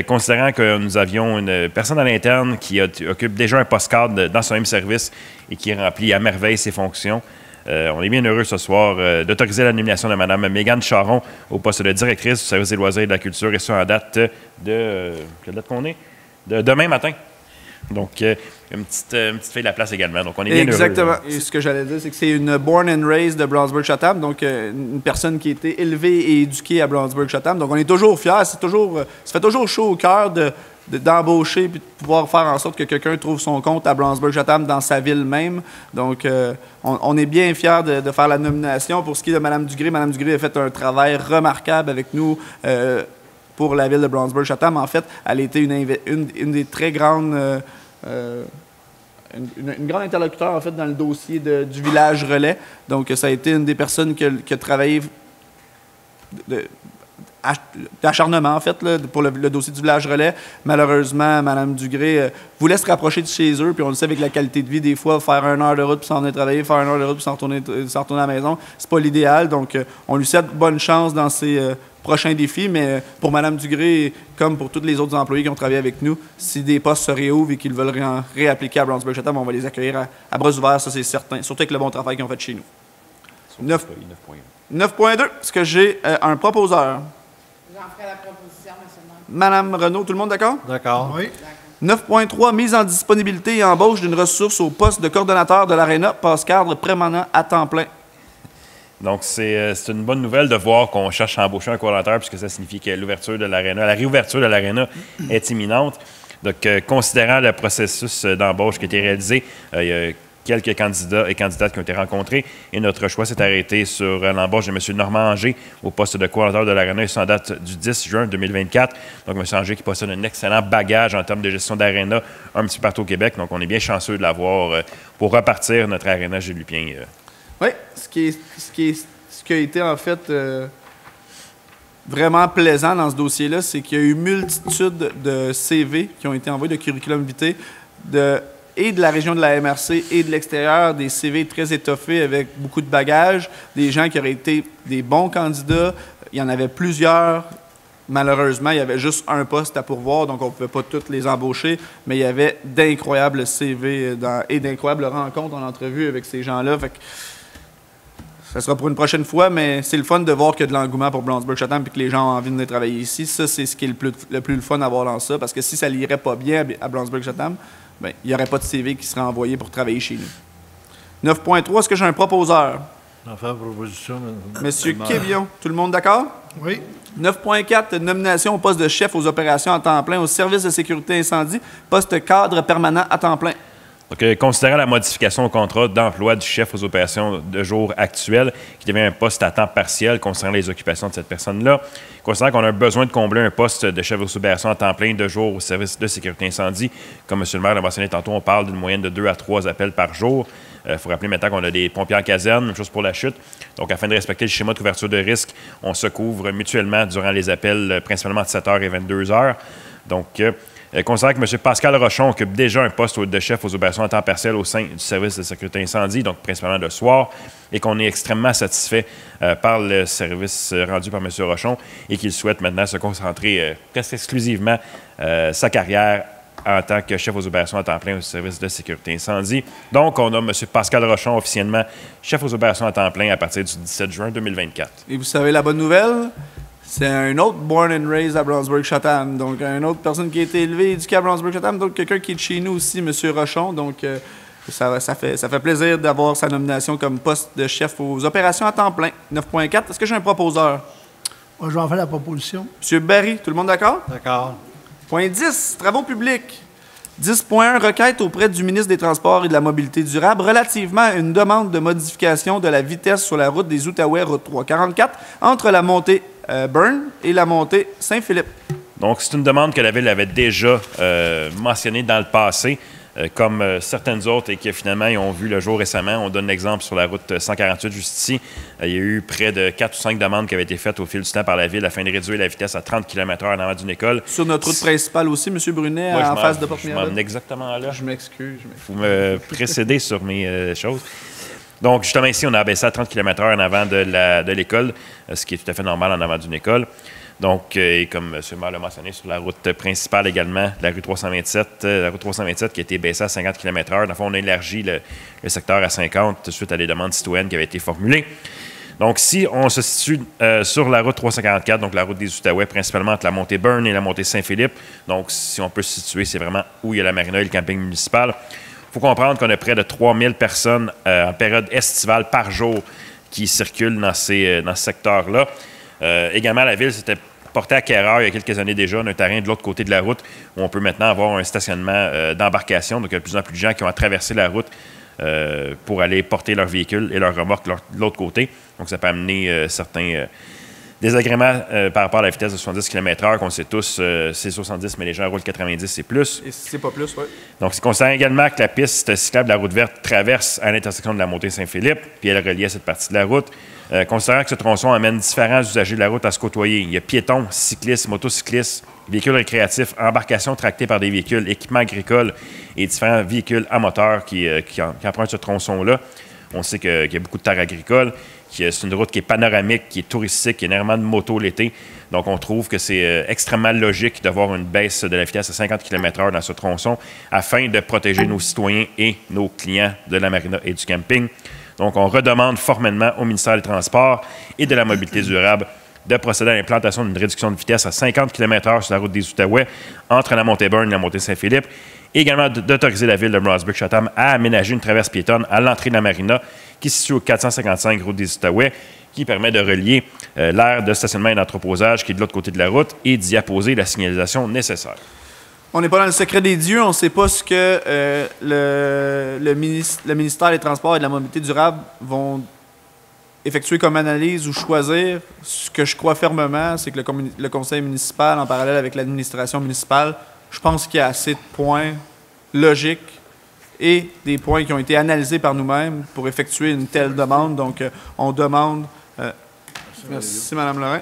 Considérant que nous avions une personne à l'interne qui occupe déjà un poste cadre dans son même service et qui remplit à merveille ses fonctions, on est bien heureux ce soir d'autoriser la nomination de Mme Mégane Charon au poste de directrice du service des loisirs et de la culture, et ça en date de... Quelle date qu'on est? De demain matin. Donc, une petite fille de la place également. Donc, on est bien Exactement. heureux. Et ce que j'allais dire, c'est que c'est une born and raised de Brownsburg-Chatham, donc une personne qui a été élevée et éduquée à Brownsburg-Chatham. Donc, on est toujours fiers. Ça fait toujours chaud au cœur d'embaucher et de pouvoir faire en sorte que quelqu'un trouve son compte à Brownsburg-Chatham dans sa ville même. Donc, on est bien fiers de faire la nomination. Pour ce qui est de Mme Dugré, Mme Dugré a fait un travail remarquable avec nous pour la ville de Brownsburg-Chatham. En fait, elle a été une des très grandes... une grande interlocuteur, en fait, dans le dossier du village relais. Donc, ça a été une des personnes qui a travaillé d'acharnement, en fait, là, pour le dossier du village relais. Malheureusement, Mme Dugré voulait se rapprocher de chez eux, puis on le sait avec la qualité de vie, des fois, faire 1 heure de route puis s'en aller travailler, faire 1 heure de route puis s'en retourner à la maison, c'est pas l'idéal. Donc, on lui souhaite bonne chance dans ses prochains défis, mais pour Mme Dugré, comme pour tous les autres employés qui ont travaillé avec nous, si des postes se réouvrent et qu'ils veulent réappliquer à Brownsburg-Chatham, on va les accueillir à bras ouverts, ça c'est certain, surtout avec le bon travail qu'ils ont fait chez nous. 9.2, est-ce que j'ai un proposeur? J'en ferai la proposition, M. le maire. Madame Renaud, tout le monde d'accord? D'accord. Oui. 9.3, mise en disponibilité et embauche d'une ressource au poste de coordonnateur de l'Arena, passe-cadre permanent à temps plein. Donc, c'est une bonne nouvelle de voir qu'on cherche à embaucher un coordonnateur, puisque ça signifie que l'ouverture de l'Arena, la réouverture de l'Arena est imminente. Donc, considérant le processus d'embauche qui a été réalisé, il y a quelques candidats et candidates qui ont été rencontrés et notre choix s'est arrêté sur l'embauche de M. Normand Anger au poste de coordonnateur de l'Arena, et ça en date du 10 juin 2024. Donc, M. Anger qui possède un excellent bagage en termes de gestion d'Arena un petit peu partout au Québec. Donc, on est bien chanceux de l'avoir pour repartir notre Arena Gilles Lupien. Oui, ce qui a été en fait vraiment plaisant dans ce dossier-là, c'est qu'il y a eu multitude de CV qui ont été envoyés de curriculum vitae et de la région de la MRC et de l'extérieur, des CV très étoffés avec beaucoup de bagages, des gens qui auraient été des bons candidats. Il y en avait plusieurs. Malheureusement, il y avait juste un poste à pourvoir, donc on ne pouvait pas tous les embaucher, mais il y avait d'incroyables CV et d'incroyables rencontres en entrevue avec ces gens-là. Fait que ça sera pour une prochaine fois, mais c'est le fun de voir qu'il y a de l'engouement pour Brownsburg-Chatham et que les gens ont envie de venir travailler ici. Ça, c'est ce qui est le plus fun à voir dans ça, parce que si ça n'irait pas bien à Brownsburg-Chatham, bien, il n'y aurait pas de CV qui serait envoyé pour travailler chez nous. 9.3, est-ce que j'ai un proposeur? J'en fais la proposition. Monsieur Kévion, tout le monde d'accord? Oui. 9.4, nomination au poste de chef aux opérations à temps plein au service de sécurité incendie, poste cadre permanent à temps plein. Donc, considérant la modification au contrat d'emploi du chef aux opérations de jour actuel, qui devient un poste à temps partiel concernant les occupations de cette personne-là, considérant qu'on a besoin de combler un poste de chef aux opérations à temps plein de jour au service de sécurité incendie, comme M. le maire l'a mentionné tantôt, on parle d'une moyenne de 2 à 3 appels par jour. Il faut rappeler maintenant qu'on a des pompiers en caserne, même chose pour la chute. Donc, afin de respecter le schéma de couverture de risque, on se couvre mutuellement durant les appels, principalement de 7h et 22h. Donc, Considérant que M. Pascal Rochon occupe déjà un poste de chef aux opérations à temps partiel au sein du service de sécurité incendie, donc principalement de soir, et qu'on est extrêmement satisfait par le service rendu par M. Rochon et qu'il souhaite maintenant se concentrer presque exclusivement sa carrière en tant que chef aux opérations à temps plein au service de sécurité incendie. Donc, on a M. Pascal Rochon officiellement chef aux opérations à temps plein à partir du 17 juin 2024. Et vous savez la bonne nouvelle? C'est un autre born and raised à Brownsburg-Chatham. Donc, une autre personne qui a été élevée et éduquée à Brownsburg-Chatham. Donc, quelqu'un qui est de chez nous aussi, M. Rochon. Donc, ça fait plaisir d'avoir sa nomination comme poste de chef aux opérations à temps plein. 9.4. Est-ce que j'ai un proposeur? Moi, je vais en faire la proposition. M. Barry, tout le monde d'accord? D'accord. Point 10, travaux publics. 10.1, requête auprès du ministre des Transports et de la Mobilité durable relativement à une demande de modification de la vitesse sur la route des Outaouais, route 344, entre la montée Burn et la montée Saint-Philippe. Donc, c'est une demande que la Ville avait déjà mentionnée dans le passé, comme certaines autres, et qui finalement ils ont vu le jour récemment. On donne l'exemple sur la route 148 juste ici. Il y a eu près de 4 ou 5 demandes qui avaient été faites au fil du temps par la Ville afin de réduire la vitesse à 30 km/h en avant d'une école. Sur notre route principale aussi, M. Brunet, en face de Porte-Mirabel. Je m'en exactement là. Je m'excuse. Vous me précédez sur mes choses. Donc, justement, ici, on a abaissé à 30 km/h en avant de l'école, ce qui est tout à fait normal en avant d'une école. Donc, et comme M. le maire l'a mentionné, sur la route principale également, la rue 327, qui a été baissée à 50 km/h. Dans le fond, on a élargi le secteur à 50 suite à des demandes citoyennes qui avaient été formulées. Donc, si on se situe sur la route 344, donc la route des Outaouais, principalement entre la montée Burn et la montée Saint-Philippe, donc si on peut se situer, c'est vraiment où il y a la marina et le camping municipal. Il faut comprendre qu'on a près de 3000 personnes en période estivale par jour qui circulent dans ce secteur-là. Également, la Ville s'était portée acquéreur il y a quelques années déjà d'un terrain de l'autre côté de la route où on peut maintenant avoir un stationnement d'embarcation. Donc, il y a de plus en plus de gens qui ont traversé la route pour aller porter leurs véhicules et leurs remorques de l'autre côté. Donc, ça peut amener certains désagréments par rapport à la vitesse de 70 km/h, qu'on sait tous, c'est 70, mais les gens roulent 90 et plus. Et c'est pas plus, oui. Donc, c'est considéré également que la piste cyclable de la route verte traverse à l'intersection de la montée Saint-Philippe, puis elle relie à cette partie de la route. Considérant que ce tronçon amène différents usagers de la route à se côtoyer. Il y a piétons, cyclistes, motocyclistes, véhicules récréatifs, embarcations tractées par des véhicules, équipements agricoles et différents véhicules à moteur qui empruntent ce tronçon-là. On sait qu'il y a beaucoup de terres agricoles. C'est une route qui est panoramique, qui est touristique, qui a énormément de motos l'été. Donc, on trouve que c'est extrêmement logique d'avoir une baisse de la vitesse à 50 km/h dans ce tronçon afin de protéger nos citoyens et nos clients de la marina et du camping. Donc, on redemande formellement au ministère des Transports et de la Mobilité durable de procéder à l'implantation d'une réduction de vitesse à 50 km/h sur la route des Outaouais entre la montée Burn et la montée Saint-Philippe. Et également d'autoriser la Ville de Brownsburg-Chatham à aménager une traverse piétonne à l'entrée de la marina qui se situe au 455 route des Outaouais, qui permet de relier l'aire de stationnement et d'entreposage qui est de l'autre côté de la route et d'y apposer la signalisation nécessaire. On n'est pas dans le secret des dieux. On ne sait pas ce que le ministère des Transports et de la Mobilité durable vont effectuer comme analyse ou choisir. Ce que je crois fermement, c'est que le conseil municipal, en parallèle avec l'administration municipale, je pense qu'il y a assez de points logiques et des points qui ont été analysés par nous-mêmes pour effectuer une telle demande. Donc, on demande... merci, Mme Lorrain.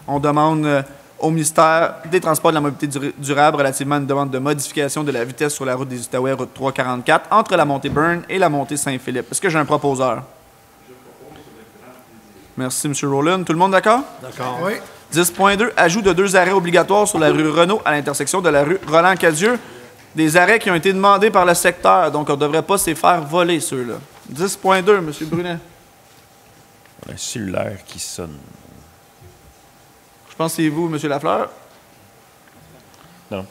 On demande au ministère des Transports et de la Mobilité durable relativement à une demande de modification de la vitesse sur la route des Outaouais, route 344, entre la montée Burn et la montée Saint-Philippe. Est-ce que j'ai un proposeur? Merci, M. Rowland. Tout le monde d'accord? D'accord. Oui. 10.2, ajout de 2 arrêts obligatoires sur la rue Renault à l'intersection de la rue Roland-Cadieux. Des arrêts qui ont été demandés par le secteur, donc on ne devrait pas se faire voler, ceux-là. 10.2, M. Brunet. On a un cellulaire qui sonne. Je pense que c'est vous, M. Lafleur. Non.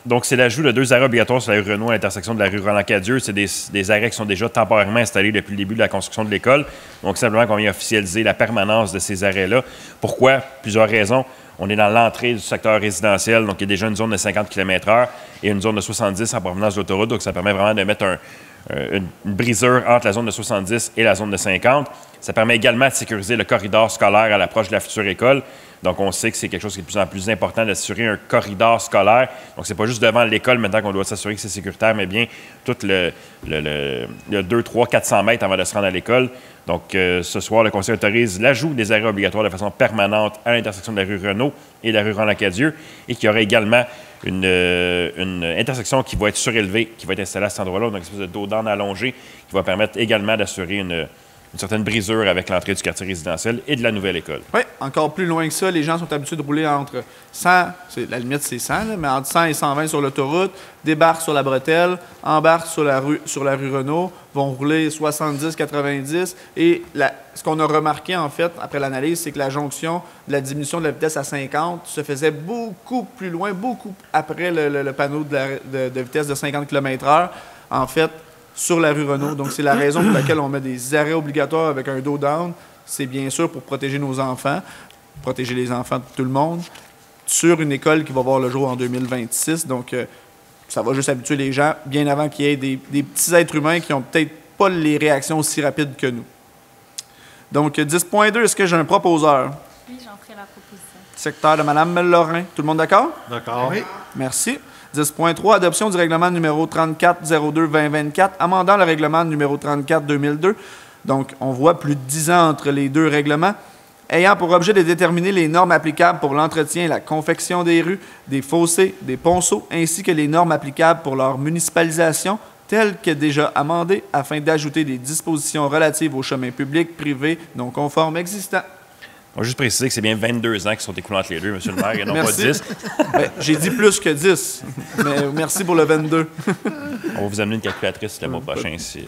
Donc, c'est l'ajout de 2 arrêts obligatoires sur la rue Renault à l'intersection de la rue Roland-Cadieux. C'est des arrêts qui sont déjà temporairement installés depuis le début de la construction de l'école. Donc, simplement qu'on vient officialiser la permanence de ces arrêts-là. Pourquoi? Plusieurs raisons. On est dans l'entrée du secteur résidentiel, donc il y a déjà une zone de 50 km/h et une zone de 70 en provenance de l'autoroute. Donc, ça permet vraiment de mettre une brisure entre la zone de 70 et la zone de 50. Ça permet également de sécuriser le corridor scolaire à l'approche de la future école. Donc, on sait que c'est quelque chose qui est de plus en plus important d'assurer un corridor scolaire. Donc, c'est pas juste devant l'école maintenant qu'on doit s'assurer que c'est sécuritaire, mais bien tout le 2, 3, 400 mètres avant de se rendre à l'école. Donc, ce soir, le Conseil autorise l'ajout des arrêts obligatoires de façon permanente à l'intersection de la rue Renault et de la rue Roland-Cadieux et qu'il y aurait également une intersection qui va être surélevée, qui va être installée à cet endroit-là, donc une espèce de dos d'âne allongé, qui va permettre également d'assurer une certaine brisure avec l'entrée du quartier résidentiel et de la nouvelle école. Oui, encore plus loin que ça, les gens sont habitués de rouler entre 100, la limite c'est 100, là, mais entre 100 et 120 sur l'autoroute, débarquent sur la bretelle, embarquent sur la rue Renault, vont rouler 70, 90, et ce qu'on a remarqué en fait après l'analyse, c'est que la jonction de la diminution de la vitesse à 50 se faisait beaucoup plus loin, beaucoup après le panneau de vitesse de 50 km/h. En fait, sur la rue Renault. Donc, c'est la raison pour laquelle on met des arrêts obligatoires avec un dos down. C'est bien sûr pour protéger nos enfants, protéger les enfants de tout le monde, sur une école qui va voir le jour en 2026. Donc, ça va juste habituer les gens bien avant qu'il y ait des petits êtres humains qui n'ont peut-être pas les réactions aussi rapides que nous. Donc, 10.2, est-ce que j'ai un proposeur? Oui, j'en ferai la proposition. Secteur de Mme Mellorin. Tout le monde d'accord? D'accord. Oui. Merci. 10.3, adoption du règlement numéro 3402-2024, amendant le règlement numéro 34-2002. Donc, on voit plus de 10 ans entre les deux règlements, ayant pour objet de déterminer les normes applicables pour l'entretien et la confection des rues, des fossés, des ponceaux, ainsi que les normes applicables pour leur municipalisation, telles que déjà amendées, afin d'ajouter des dispositions relatives aux chemins publics, privés, non conformes existants. On va juste préciser que c'est bien 22 ans qui sont écoulés entre les deux, M. le maire, et non pas 10. Ben, j'ai dit plus que 10, mais merci pour le 22. On va vous amener une calculatrice le mois prochain ici.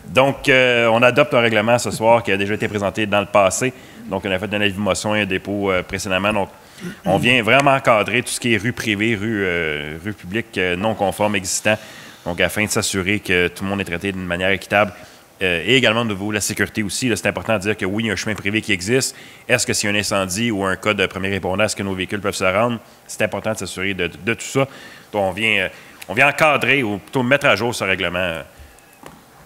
Donc, on adopte un règlement ce soir qui a déjà été présenté dans le passé. Donc, on a fait une avis de motion et un dépôt précédemment. Donc, on vient vraiment encadrer tout ce qui est rue privée, rue publique non conforme existant. Donc, afin de s'assurer que tout le monde est traité d'une manière équitable. Et également, de nouveau, la sécurité aussi. Là, c'est important de dire que oui, il y a un chemin privé qui existe. Est-ce que s'il y a un incendie ou un cas de premier répondant, est-ce que nos véhicules peuvent se rendre? C'est important de s'assurer de tout ça. Donc, on vient encadrer ou plutôt mettre à jour ce règlement.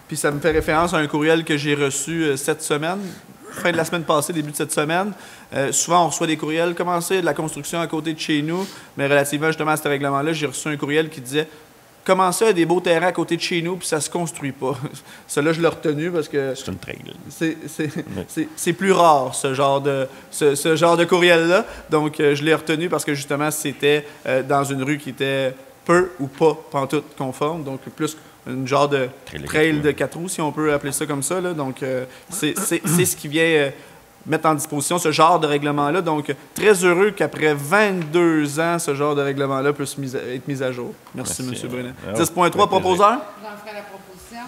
Puis ça me fait référence à un courriel que j'ai reçu cette semaine, fin de la semaine passée, début de cette semaine. Souvent, on reçoit des courriels. Comment c'est de la construction à côté de chez nous? Mais relativement justement à ce règlement-là, j'ai reçu un courriel qui disait comment ça, il y a des beaux terrains à côté de chez nous, puis ça ne se construit pas. Cela, je l'ai retenu parce que c'est une trail. C'est plus rare, ce genre de courriel-là. Donc, je l'ai retenu parce que, justement, c'était dans une rue qui était peu ou pas pantoute conforme. Donc, plus une genre de trail de 4 roues, si on peut appeler ça comme ça. Là. Donc, c'est ce qui vient mettre en disposition ce genre de règlement-là. Donc, très heureux qu'après 22 ans, ce genre de règlement-là puisse être mis à jour. Merci M. Brunet. 10.3, proposeur? J'en ferai la proposition.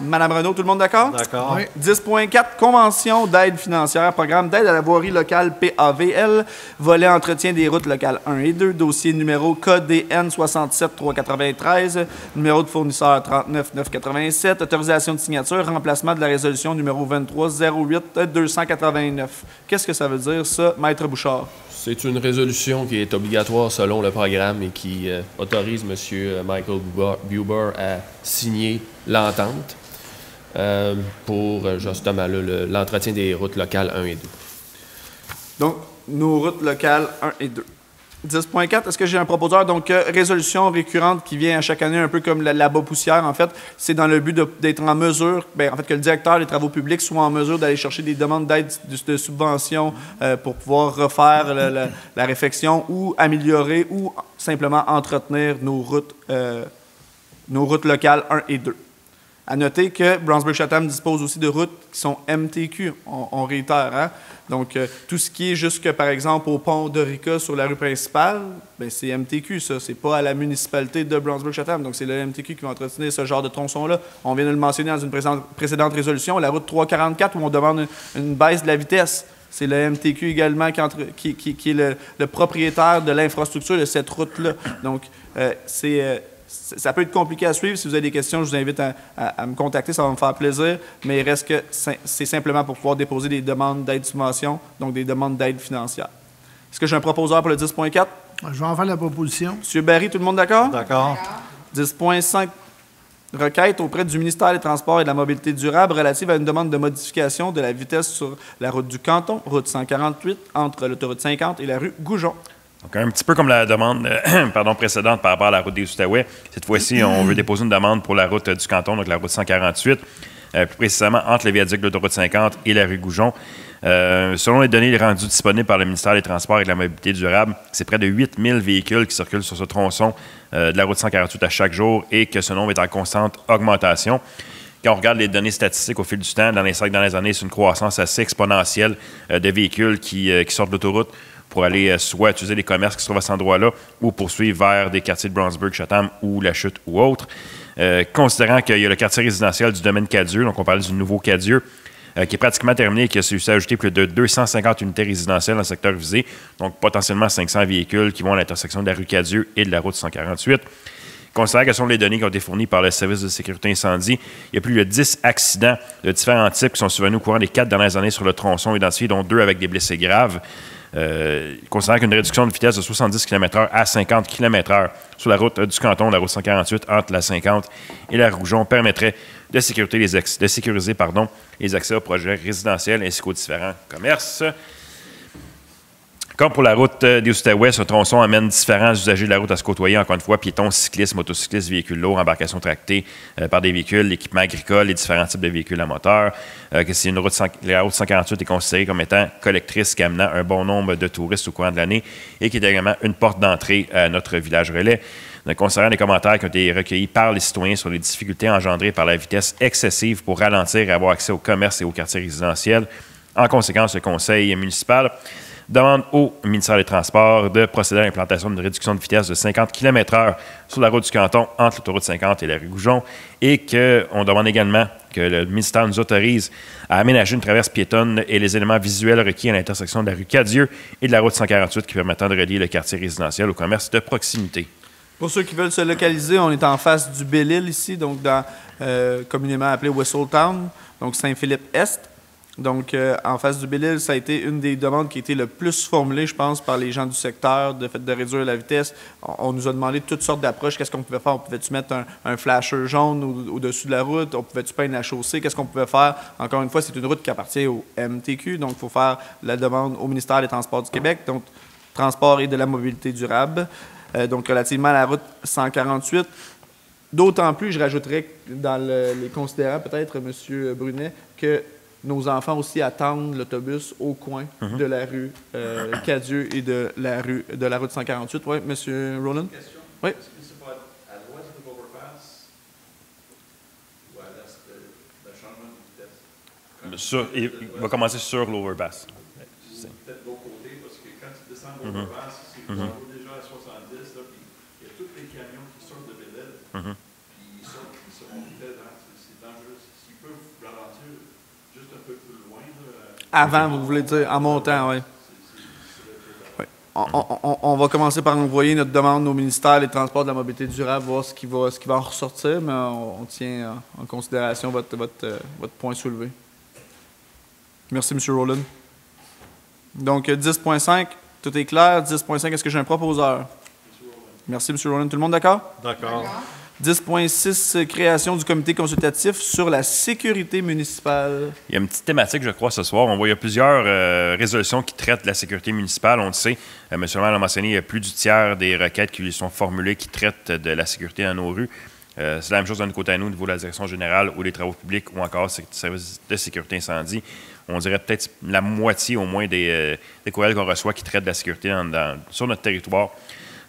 Mme Renaud, tout le monde d'accord? D'accord. Oui. 10.4, convention d'aide financière, programme d'aide à la voirie locale PAVL, volet entretien des routes locales 1 et 2, dossier numéro KDN 67393, numéro de fournisseur 39987, autorisation de signature, remplacement de la résolution numéro 2308-289. Qu'est-ce que ça veut dire, ça, Maître Bouchard? C'est une résolution qui est obligatoire selon le programme et qui autorise M. Michael Buber à signer l'entente pour justement l'entretien des routes locales 1 et 2. Donc, nos routes locales 1 et 2. 10.4, est-ce que j'ai un proposeur? Donc, résolution récurrente qui vient à chaque année, un peu comme la poussière, en fait. C'est dans le but d'être en mesure, en fait, que le directeur des travaux publics soit en mesure d'aller chercher des demandes d'aide de subvention pour pouvoir refaire la réfection ou améliorer ou simplement entretenir nos routes locales 1 et 2. À noter que Brownsburg-Chatham dispose aussi de routes qui sont MTQ, on réitère. Hein? Donc, tout ce qui est jusque, par exemple, au pont de Rica sur la rue principale, bien, c'est MTQ, ça. C'est pas à la municipalité de Brownsburg-Chatham. Donc, c'est le MTQ qui va entretenir ce genre de tronçon-là. On vient de le mentionner dans une précédente résolution, la route 344, où on demande une baisse de la vitesse. C'est le MTQ également qui est le propriétaire de l'infrastructure de cette route-là. Donc, ça peut être compliqué à suivre. Si vous avez des questions, je vous invite à me contacter, ça va me faire plaisir. Mais il reste que c'est simplement pour pouvoir déposer des demandes d'aide subvention, donc des demandes d'aide financière. Est-ce que j'ai un proposeur pour le 10.4? Je vais en faire la proposition. M. Barry, tout le monde d'accord? D'accord. 10.5. Requête auprès du ministère des Transports et de la Mobilité durable relative à une demande de modification de la vitesse sur la route du Canton, route 148, entre l'autoroute 50 et la rue Goujon. Donc, un petit peu comme la demande précédente par rapport à la route des Outaouais. Cette fois-ci, on veut déposer une demande pour la route du Canton, donc la route 148, plus précisément entre le viaduc de l'autoroute 50 et la rue Goujon. Selon les données rendues disponibles par le ministère des Transports et de la Mobilité durable, c'est près de 8 000 véhicules qui circulent sur ce tronçon de la route 148 à chaque jour et que ce nombre est en constante augmentation. Quand on regarde les données statistiques au fil du temps, dans les 5 dernières années, c'est une croissance assez exponentielle de véhicules qui sortent de l'autoroute pour aller soit utiliser les commerces qui se trouvent à cet endroit-là ou poursuivre vers des quartiers de Brownsburg, Chatham ou La Chute ou autres. Considérant qu'il y a le quartier résidentiel du domaine Cadieux, donc on parle du nouveau Cadieux, qui est pratiquement terminé et qui a réussi à ajouter plus de 250 unités résidentielles dans le secteur visé, donc potentiellement 500 véhicules qui vont à l'intersection de la rue Cadieux et de la route 148. Considérant que ce sont les données qui ont été fournies par le service de sécurité incendie, il y a plus de 10 accidents de différents types qui sont survenus au courant des 4 dernières années sur le tronçon identifié, dont 2 avec des blessés graves. Considérant qu'une réduction de vitesse de 70 km/h à 50 km/h sur la route du canton, la route 148, entre la 50 et la Rougon, permettrait de sécuriser les accès aux projets résidentiels ainsi qu'aux différents commerces. Comme pour la route des Outaouais, ce tronçon amène différents usagers de la route à se côtoyer, encore une fois, piétons, cyclistes, motocyclistes, véhicules lourds, embarcations tractées par des véhicules, l'équipement agricole et différents types de véhicules à moteur. La route 148 est considérée comme étant collectrice qui amenant un bon nombre de touristes au courant de l'année et qui est également une porte d'entrée à notre village relais. Concernant les commentaires qui ont été recueillis par les citoyens sur les difficultés engendrées par la vitesse excessive pour ralentir et avoir accès au commerce et aux quartiers résidentiels, en conséquence, le conseil municipal demande au ministère des Transports de procéder à l'implantation d'une réduction de vitesse de 50 km/h sur la route du canton entre l'autoroute 50 et la rue Goujon et qu'on demande également que le ministère nous autorise à aménager une traverse piétonne et les éléments visuels requis à l'intersection de la rue Cadieux et de la route 148 qui permettant de relier le quartier résidentiel au commerce de proximité. Pour ceux qui veulent se localiser, on est en face du Belle-Île ici, donc dans communément appelé Whistletown, donc Saint-Philippe-Est. Donc, en face du Belle-Île, ça a été une des demandes qui a été le plus formulée, je pense, par les gens du secteur, de fait de réduire la vitesse. On nous a demandé toutes sortes d'approches. Qu'est-ce qu'on pouvait faire? On pouvait-tu mettre un flasher jaune au-dessus de la route? On pouvait-tu peindre la chaussée? Qu'est-ce qu'on pouvait faire? Encore une fois, c'est une route qui appartient au MTQ, donc il faut faire la demande au ministère des Transports du Québec, donc Transport et de la mobilité durable. Donc, relativement à la route 148. D'autant plus, je rajouterais dans les considérants, peut-être, M. Brunet, que nos enfants aussi attendent l'autobus au coin de la rue Cadieux et de la route 148. Oui, M. Rowland? Question. Oui. Est-ce que c'est pas à l'ouest de l'overpass ou à l'est de changement de vitesse? Il va commencer sur l'overpass. Peut-être de l'autre côté, parce que quand tu descends de l'overpass, c'est déjà à 70, là, puis il y a tous les camions qui sortent de Belle-Île, puis ils se montent vite, c'est dangereux. S'ils peuvent ralentir juste un peu plus loin. Avant, vous voulez dire, en montant, oui. Oui. On va commencer par envoyer notre demande au ministère des Transports de la mobilité durable, voir ce qui va en ressortir, mais on tient en considération votre point soulevé. Merci, M. Rowland. Donc, 10.5, tout est clair. 10.5, est-ce que j'ai un proposeur? Merci, M. Rowland. Tout le monde d'accord? D'accord. 10.6, création du comité consultatif sur la sécurité municipale. Il y a une petite thématique, je crois, ce soir. On voit il y a plusieurs résolutions qui traitent de la sécurité municipale. On le sait. M. le maire l'a mentionné, il y a plus du tiers des requêtes qui lui sont formulées qui traitent de la sécurité dans nos rues. C'est la même chose d'un côté à nous, au niveau de la direction générale ou des travaux publics ou encore du service de sécurité incendie. On dirait peut-être la moitié au moins des courriels qu'on reçoit qui traitent de la sécurité sur notre territoire.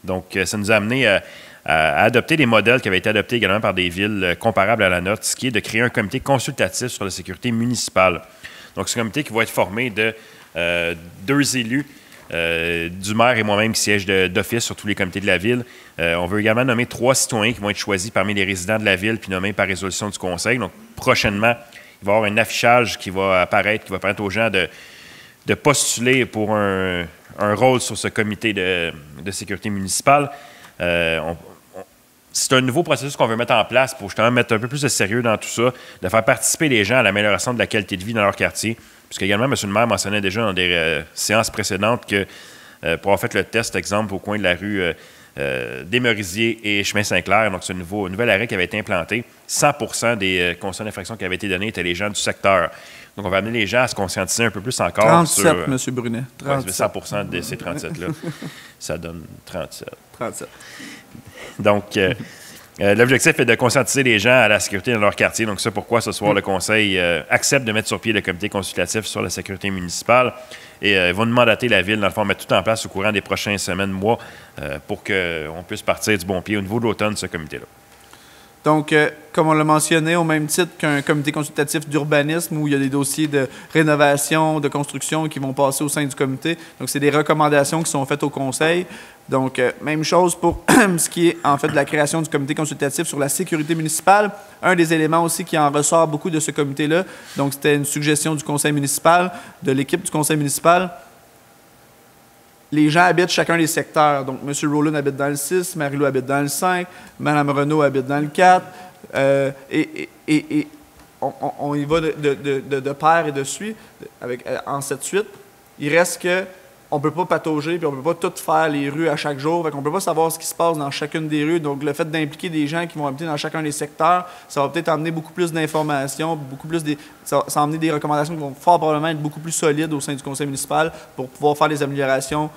Donc, ça nous a amené à adopter des modèles qui avaient été adoptés également par des villes comparables à la nôtre, ce qui est de créer un comité consultatif sur la sécurité municipale. Donc, c'est un comité qui va être formé de 2 élus, du maire et moi-même qui siègent d'office sur tous les comités de la ville. On veut également nommer 3 citoyens qui vont être choisis parmi les résidents de la ville puis nommés par résolution du conseil. Donc, prochainement, il va y avoir un affichage qui va apparaître, qui va permettre aux gens de postuler pour un rôle sur ce comité de sécurité municipale. C'est un nouveau processus qu'on veut mettre en place pour justement mettre un peu plus de sérieux dans tout ça, de faire participer les gens à l'amélioration de la qualité de vie dans leur quartier. Puisque également, M. le maire mentionnait déjà dans des séances précédentes que pour avoir fait le test, exemple, au coin de la rue des Merisiers et Chemin Saint-Clair, donc ce nouvel arrêt qui avait été implanté, 100% des constats d'infraction qui avaient été donnés étaient les gens du secteur. Donc, on va amener les gens à se conscientiser un peu plus encore 37, sur... M. Brunet. 37. Ouais, 100% de ces 37-là. Ça donne 37. 37. Donc, L'objectif est de conscientiser les gens à la sécurité dans leur quartier. Donc, c'est pourquoi ce soir, le Conseil accepte de mettre sur pied le comité consultatif sur la sécurité municipale et va nous mandater la Ville, dans le fond, mettre tout en place au courant des prochaines semaines, mois, pour qu'on puisse partir du bon pied au niveau de l'automne, ce comité-là. Donc, comme on l'a mentionné, au même titre qu'un comité consultatif d'urbanisme où il y a des dossiers de rénovation, de construction qui vont passer au sein du comité. Donc, c'est des recommandations qui sont faites au Conseil. Donc, même chose pour ce qui est, en fait, de la création du comité consultatif sur la sécurité municipale. Un des éléments aussi qui en ressort beaucoup de ce comité-là, donc c'était une suggestion du Conseil municipal, de l'équipe du Conseil municipal. Les gens habitent chacun des secteurs. Donc, M. Rowland habite dans le 6, Marie-Lou habite dans le 5, Mme Renaud habite dans le 4. Et on y va de pair et de suite, en cette suite. Il reste que on ne peut pas patauger, puis on ne peut pas tout faire les rues à chaque jour. On ne peut pas savoir ce qui se passe dans chacune des rues. Donc, le fait d'impliquer des gens qui vont habiter dans chacun des secteurs, ça va peut-être amener beaucoup plus d'informations, ça va amener des recommandations qui vont fort probablement être beaucoup plus solides au sein du conseil municipal pour pouvoir faire des améliorations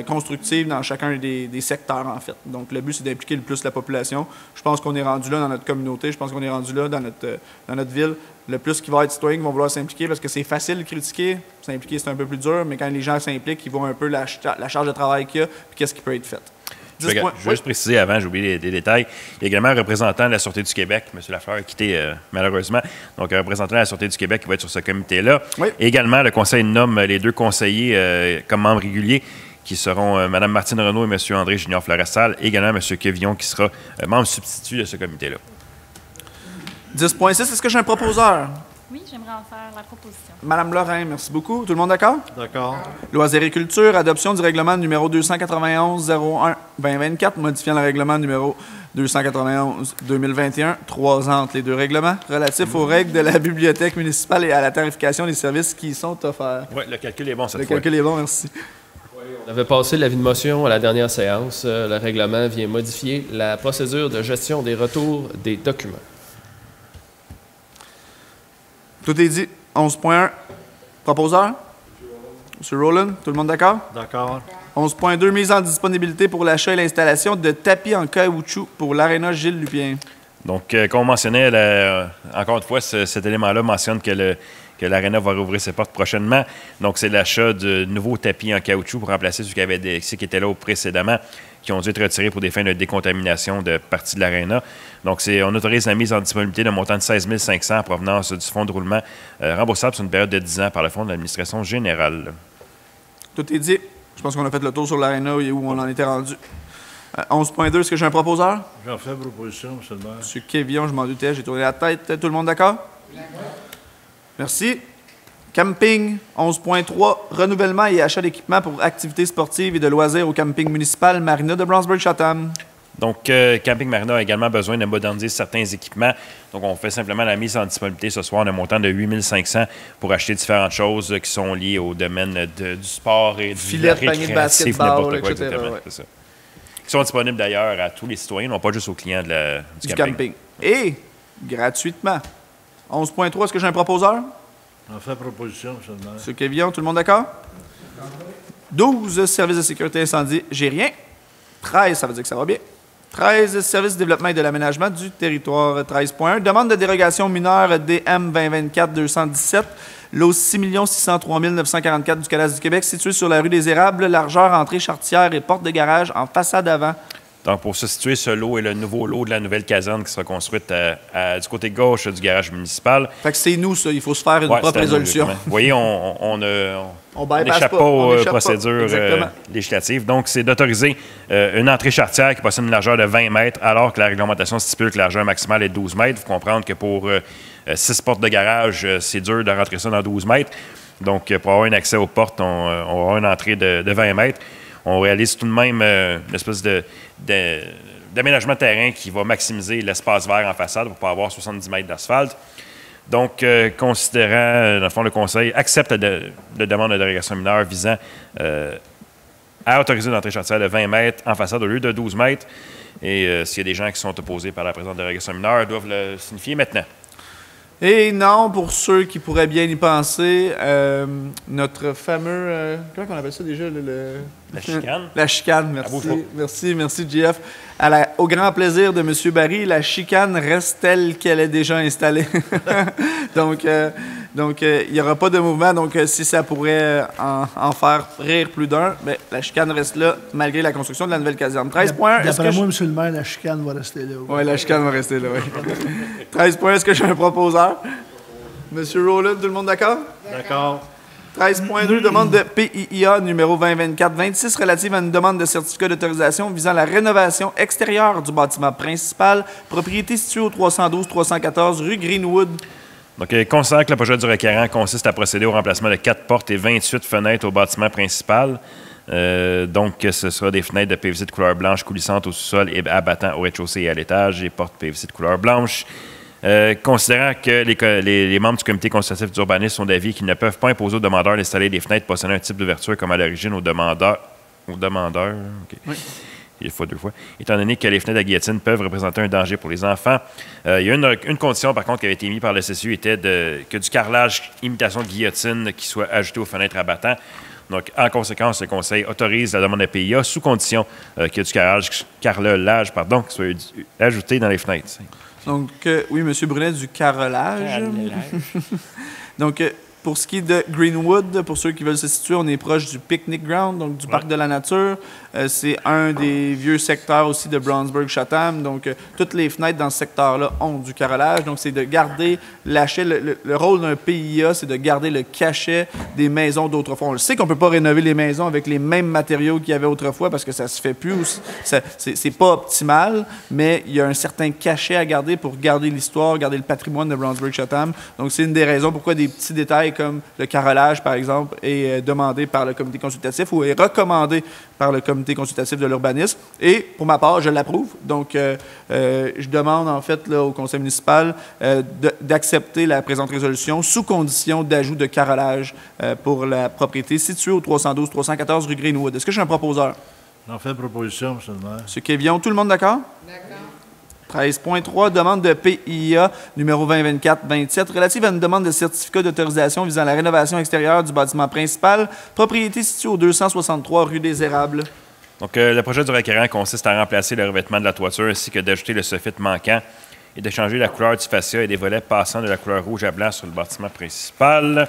constructives dans chacun des secteurs, en fait. Donc, le but, c'est d'impliquer le plus la population. Je pense qu'on est rendu là dans notre communauté. Je pense qu'on est rendu là dans notre ville. Le plus qui va être citoyen qui vont vouloir s'impliquer parce que c'est facile de critiquer. S'impliquer, c'est un peu plus dur, mais quand les gens s'impliquent, ils voient un peu la charge de travail qu'il y a et qu'est-ce qui peut être fait. Je veux juste préciser avant, j'ai oublié des détails. Il y a également un représentant de la Sûreté du Québec, M. Lafleur a quitté malheureusement. Donc, un représentant de la Sûreté du Québec qui va être sur ce comité-là. Oui. Et également, le Conseil nomme les 2 conseillers comme membres réguliers qui seront Mme Martine Renaud et M. André Junior Florestal, et également M. Quevillon qui sera membre substitut de ce comité-là. 10.6, est-ce que j'ai un proposeur? Oui, j'aimerais en faire la proposition. Madame Lorrain, merci beaucoup. Tout le monde d'accord? D'accord. Loisirs-et-culture, adoption du règlement numéro 291-01-2024, modifiant le règlement numéro 291-2021, 3 ans entre les 2 règlements, relatifs aux règles de la bibliothèque municipale et à la tarification des services qui y sont offerts. Oui, le calcul est bon cette fois. Le calcul est bon, merci. On avait passé l'avis de motion à la dernière séance. Le règlement vient modifier la procédure de gestion des retours des documents. Tout est dit. 11.1. Proposeur? M. Rowland, tout le monde d'accord? D'accord. 11.2. Mise en disponibilité pour l'achat et l'installation de tapis en caoutchouc pour l'Aréna Gilles Lupien. Donc, comme on mentionnait, encore une fois, cet élément-là mentionne que l'Aréna va rouvrir ses portes prochainement. Donc, c'est l'achat de nouveaux tapis en caoutchouc pour remplacer ceux qui étaient là précédemment, qui ont dû être retirés pour des fins de décontamination de parties de l'Aréna. Donc, on autorise la mise en disponibilité d'un montant de 16 500 en provenance du fonds de roulement remboursable sur une période de 10 ans par le Fonds de l'administration générale. Tout est dit. Je pense qu'on a fait le tour sur l'Aréna où on en était rendu. 11.2, est-ce que j'ai un proposeur? J'en fais proposition, M. le maire. M. Quevillon, je m'en doutais, j'ai tourné la tête. Tout le monde d'accord? Oui. Merci. Camping, 11.3, renouvellement et achat d'équipements pour activités sportives et de loisirs au camping municipal Marina de Brownsburg-Chatham. Donc, Camping Marina a également besoin de moderniser certains équipements. Donc, on fait simplement la mise en disponibilité ce soir d'un montant de 8 500 pour acheter différentes choses qui sont liées au domaine du sport et de la récréatif, n'importe quoi, etc. Ouais. C'est ça. Qui sont disponibles d'ailleurs à tous les citoyens, non pas juste aux clients du camping. Et gratuitement. 11.3, est-ce que j'ai un proposeur? J'en fais proposition, M. le maire. M. Quevillon, tout le monde d'accord? 12, services de sécurité incendie, j'ai rien. 13, ça veut dire que ça va bien. 13, services de développement et de l'aménagement du territoire. 13.1, demande de dérogation mineure DM 2024-217, lot 6 603 944 du Cadastre du Québec, situé sur la rue des Érables, largeur entrée charretière et porte de garage en façade avant. Donc, pour se situer, ce lot est le nouveau lot de la nouvelle caserne qui sera construite du côté gauche du garage municipal. Fait que c'est nous, ça. Il faut se faire une propre résolution. Vous voyez, on n'échappe pas aux procédures législatives. Donc, c'est d'autoriser une entrée charretière qui possède une largeur de 20 mètres, alors que la réglementation stipule que la largeur maximale est de 12 mètres. Il faut comprendre que pour 6 portes de garage, c'est dur de rentrer ça dans 12 mètres. Donc, pour avoir un accès aux portes, on va avoir une entrée de 20 mètres. On réalise tout de même une espèce d'aménagement de terrain qui va maximiser l'espace vert en façade pour pouvoir avoir 70 mètres d'asphalte. Donc, considérant, dans le fond, le Conseil accepte la demande de dérogation mineure visant à autoriser une entrée charretière de 20 mètres en façade au lieu de 12 mètres. Et s'il y a des gens qui sont opposés par la présente dérogation mineure, ils doivent le signifier maintenant. Et non, pour ceux qui pourraient bien y penser, notre fameux... comment on appelle ça déjà? La chicane. La chicane, merci. Merci, JF. À au grand plaisir de M. Barry, la chicane reste telle qu'elle est déjà installée. Donc, il n'y aura pas de mouvement. Donc, si ça pourrait en faire rire plus d'un, ben, la chicane reste là, malgré la construction de la nouvelle caserne. 13 points. D'après moi, M. le maire, la chicane va rester là. Oui, la chicane va rester là, oui. 13 points, est-ce que j'ai un proposeur? M. Rowland, tout le monde d'accord? D'accord. 13.2, demande de PIIA numéro 2024-26 relative à une demande de certificat d'autorisation visant la rénovation extérieure du bâtiment principal, propriété située au 312-314 rue Greenwood. Donc, considérant que le projet du requérant consiste à procéder au remplacement de 4 portes et 28 fenêtres au bâtiment principal. Donc, ce sera des fenêtres de PVC de couleur blanche coulissantes au sous-sol et abattant au rez-de-chaussée et à l'étage, et portes PVC de couleur blanche. Considérant que les membres du comité consultatif d'urbanisme sont d'avis qu'ils ne peuvent pas imposer aux demandeurs d'installer des fenêtres possédant un type d'ouverture comme à l'origine aux demandeurs. Okay. Oui. Il faut 2 fois. Étant donné que les fenêtres à guillotine peuvent représenter un danger pour les enfants, il y a une condition, par contre, qui avait été mise par le CCU, était que du carrelage imitation de guillotine qui soit ajouté aux fenêtres abattant. Donc, en conséquence, le Conseil autorise la demande de PIA sous condition qu'il y ait du carrelage qui soit ajouté dans les fenêtres. Donc, oui, M. Brunet, du carrelage. Donc, pour ce qui est de Greenwood, pour ceux qui veulent se situer, on est proche du Picnic Ground, donc du Parc de la Nature. C'est un des vieux secteurs aussi de Brownsburg-Chatham. Donc, toutes les fenêtres dans ce secteur-là ont du carrelage. Donc, c'est de garder le rôle d'un PIA, c'est de garder le cachet des maisons d'autrefois. On le sait qu'on ne peut pas rénover les maisons avec les mêmes matériaux qu'il y avait autrefois parce que ça ne se fait plus. C'est pas optimal, mais il y a un certain cachet à garder pour garder l'histoire, garder le patrimoine de Brownsburg-Chatham. Donc, c'est une des raisons pourquoi des petits détails comme le carrelage, par exemple, est demandé par le comité consultatif ou est recommandé par le comité consultatif de l'urbanisme. Et, pour ma part, je l'approuve. Donc, je demande, en fait, là, au conseil municipal d'accepter la présente résolution sous condition d'ajout de carrelage pour la propriété située au 312-314 rue Greenwood. Est-ce que j'ai un proposeur? J'en fais proposition, M. le maire. M. Quévillon, tout le monde d'accord? D'accord. 13.3, demande de PIA numéro 2024-27 relative à une demande de certificat d'autorisation visant la rénovation extérieure du bâtiment principal, propriété située au 263 rue des Érables. Donc, le projet du requérant consiste à remplacer le revêtement de la toiture ainsi que d'ajouter le soffit manquant et de changer la couleur du fascia et des volets passant de la couleur rouge à blanc sur le bâtiment principal.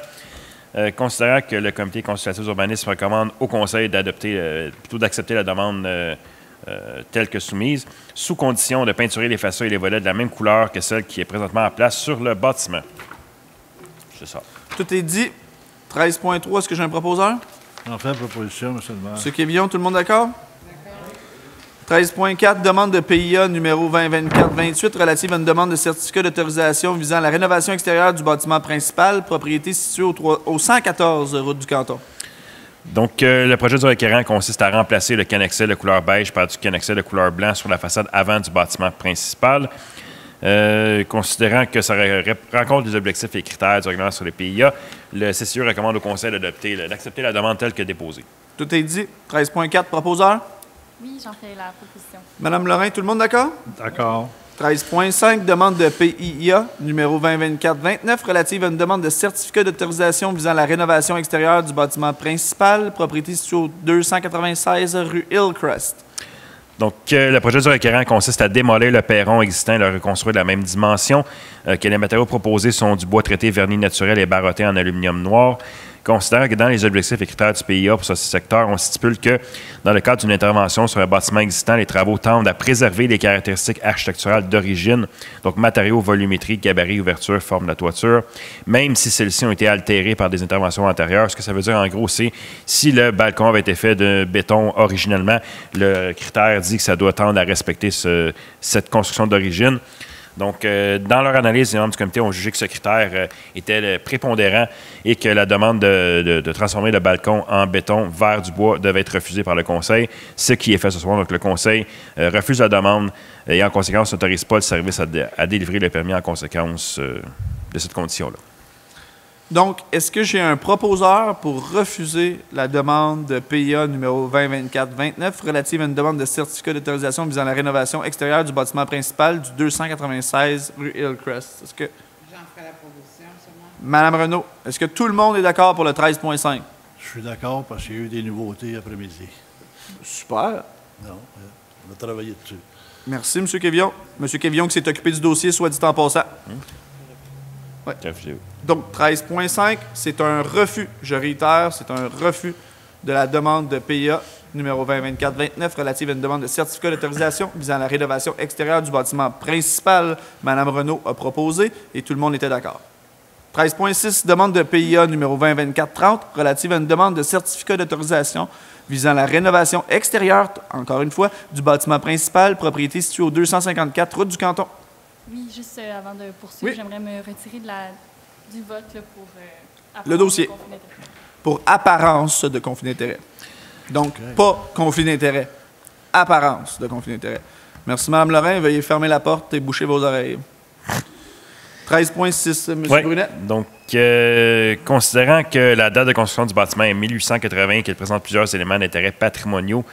Considérant que le comité consultatif d'urbanisme recommande au conseil d'accepter la demande telle que soumise, sous condition de peinturer les fascias et les volets de la même couleur que celle qui est présentement en place sur le bâtiment. C'est ça. Tout est dit. 13.3, est-ce que j'ai un proposeur? J'en fais proposition, M. le maire. M. Quévillon, tout le monde d'accord? 13.4, demande de PIA numéro 2024-28 relative à une demande de certificat d'autorisation visant la rénovation extérieure du bâtiment principal, propriété située au 114 route du Canton. Donc, le projet du requérant consiste à remplacer le cannexel de couleur beige par du cannexel de couleur blanc sur la façade avant du bâtiment principal. Considérant que ça rencontre les objectifs et critères du règlement sur les PIA, le CCU recommande au conseil d'accepter la demande telle que déposée. Tout est dit. 13.4, proposeur? Oui, j'en fais la proposition. Madame Lorrain, tout le monde d'accord? D'accord. 13.5, demande de PIA numéro 2024-29 relative à une demande de certificat d'autorisation visant la rénovation extérieure du bâtiment principal, propriété située au 296 rue Hillcrest. Donc, le projet du requérant consiste à démolir le perron existant et le reconstruire de la même dimension, que les matériaux proposés sont du bois traité verni naturel et barotté en aluminium noir. Considérant que dans les objectifs et critères du PIA pour ce secteur, on stipule que, dans le cadre d'une intervention sur un bâtiment existant, les travaux tendent à préserver les caractéristiques architecturales d'origine, donc matériaux, volumétrie, gabarit, ouverture, forme de la toiture, même si celles-ci ont été altérées par des interventions antérieures. Ce que ça veut dire, en gros, c'est si le balcon avait été fait de béton originellement, le critère dit que ça doit tendre à respecter cette construction d'origine. Donc, dans leur analyse, les membres du comité ont jugé que ce critère était prépondérant et que la demande de transformer le balcon en béton vers du bois devait être refusée par le conseil, ce qui est fait ce soir. Donc, le conseil refuse la demande et, en conséquence, n'autorise pas le service à délivrer le permis en conséquence de cette condition-là. Donc, est-ce que j'ai un proposeur pour refuser la demande de PIA numéro 2024-29 relative à une demande de certificat d'autorisation visant la rénovation extérieure du bâtiment principal du 296 rue Hillcrest? Est-ce que... J'en ferai la proposition, sûrement. Madame Renaud, est-ce que tout le monde est d'accord pour le 13.5? Je suis d'accord parce qu'il y a eu des nouveautés après-midi. Super. Non, on a travaillé dessus. Merci, M. Quévillon. M. Quévillon qui s'est occupé du dossier, soit dit en passant. Ouais. Donc, 13.5, c'est un refus. Je réitère, c'est un refus de la demande de PIA numéro 2024-29 relative à une demande de certificat d'autorisation visant à la rénovation extérieure du bâtiment principal. Mme Renaud a proposé et tout le monde était d'accord. 13.6, demande de PIA numéro 2024-30 relative à une demande de certificat d'autorisation visant la rénovation extérieure, encore une fois, du bâtiment principal, propriété située au 254 route du Canton. Oui, juste avant de poursuivre, Oui. j'aimerais me retirer du vote là, pour Le dossier. conflit d'intérêt. Pour apparence de conflit d'intérêt. Donc, pas conflit d'intérêt. Apparence de conflit d'intérêt. Merci, Mme Lorrain. Veuillez fermer la porte et boucher vos oreilles. 13.6, M. Brunet. Donc, considérant que la date de construction du bâtiment est 1880 et qu'il présente plusieurs éléments d'intérêt patrimoniaux,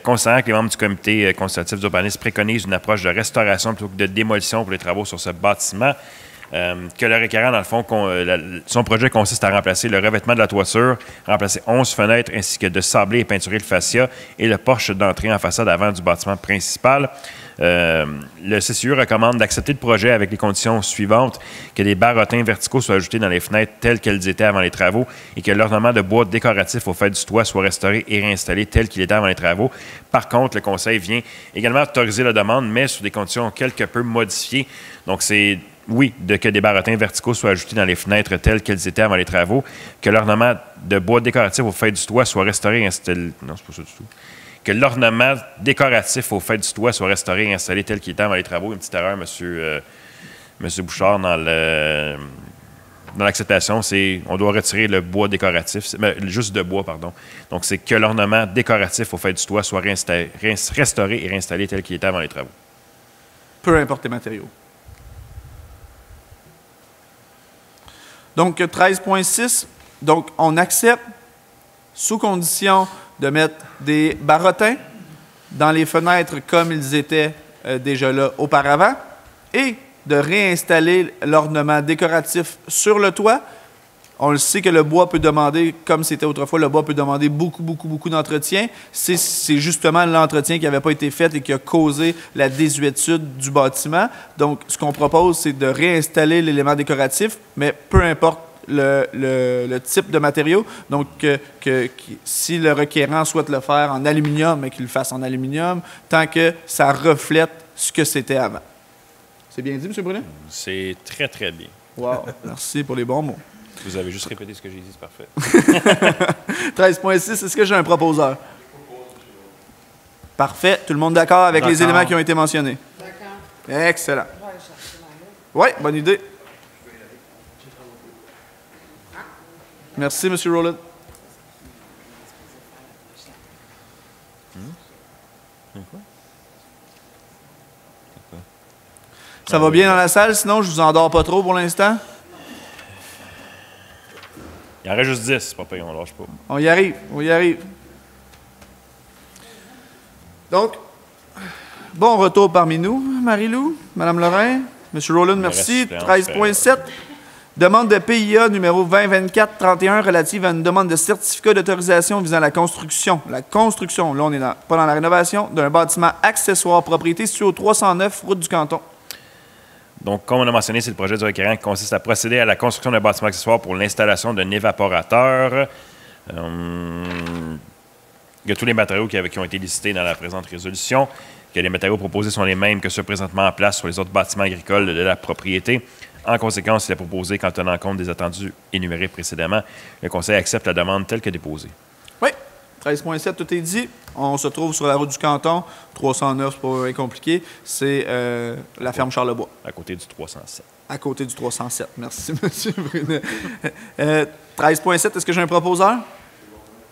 considérant que les membres du comité consultatif d'urbanisme préconisent une approche de restauration plutôt que de démolition pour les travaux sur ce bâtiment, que le requérant, dans le fond, son projet consiste à remplacer le revêtement de la toiture, remplacer 11 fenêtres ainsi que de sabler et peinturer le fascia et le porche d'entrée en façade avant du bâtiment principal. Le CCU recommande d'accepter le projet avec les conditions suivantes: que des barotins verticaux soient ajoutés dans les fenêtres telles qu'elles étaient avant les travaux et que l'ornement de bois décoratif au fait du toit soit restauré et réinstallé tel qu'il était avant les travaux. Par contre, le Conseil vient également autoriser la demande, mais sous des conditions quelque peu modifiées. Donc, c'est oui, que des barotins verticaux soient ajoutés dans les fenêtres telles qu'elles étaient avant les travaux, que l'ornement de bois décoratif au fait du toit soit restauré et installé. Non, c'est pas ça du tout. Que l'ornement décoratif au fait du toit soit restauré et installé tel qu'il était avant les travaux. Une petite erreur, monsieur Bouchard, dans l'acceptation, c'est on doit retirer le bois décoratif, juste de bois, pardon. Donc, c'est que l'ornement décoratif au fait du toit soit restauré et réinstallé tel qu'il était avant les travaux. Peu importe les matériaux. Donc, 13.6, donc on accepte, sous condition de mettre des barotins dans les fenêtres comme ils étaient déjà là auparavant et de réinstaller l'ornement décoratif sur le toit. On le sait que le bois peut demander, comme c'était autrefois, le bois peut demander beaucoup d'entretien. C'est justement l'entretien qui n'avait pas été fait et qui a causé la désuétude du bâtiment. Donc, ce qu'on propose, c'est de réinstaller l'élément décoratif, mais peu importe le type de matériau. Donc, si le requérant souhaite le faire en aluminium, mais qu'il le fasse en aluminium, tant que ça reflète ce que c'était avant. C'est bien dit, M. Brunet? C'est très, très bien. Wow, merci pour les bons mots. Vous avez juste répété ce que j'ai dit, c'est parfait. 13.6, est-ce que j'ai un proposeur? Parfait. Tout le monde d'accord avec les éléments qui ont été mentionnés? D'accord. Excellent. Oui, bonne idée. Merci, M. Rowland. Ça va bien dans la salle, sinon je vous endors pas trop pour l'instant? Il en reste juste 10, c'est pas payé, on lâche pas. On y arrive, on y arrive. Donc, bon retour parmi nous, Marie-Lou, Mme Lorrain, M. Rowland, merci. 13.7, demande de PIA numéro 2024-31 relative à une demande de certificat d'autorisation visant la construction, là on est pas dans la rénovation, d'un bâtiment accessoire propriété situé au 309 route du Canton. Donc, comme on a mentionné, c'est le projet du requérant qui consiste à procéder à la construction d'un bâtiment accessoire pour l'installation d'un évaporateur. Il y a tous les matériaux qui ont été listés dans la présente résolution, que les matériaux proposés sont les mêmes que ceux présentement en place sur les autres bâtiments agricoles de la propriété. En conséquence, il est proposé qu'en tenant compte des attendus énumérés précédemment, le Conseil accepte la demande telle que déposée. Oui, 13.7, tout est dit. On se trouve sur la route du Canton, 309, c'est pas compliqué. C'est la ferme Charlebois. À côté du 307. À côté du 307. Merci, M. Brunet. 13.7, est-ce que j'ai un proposeur?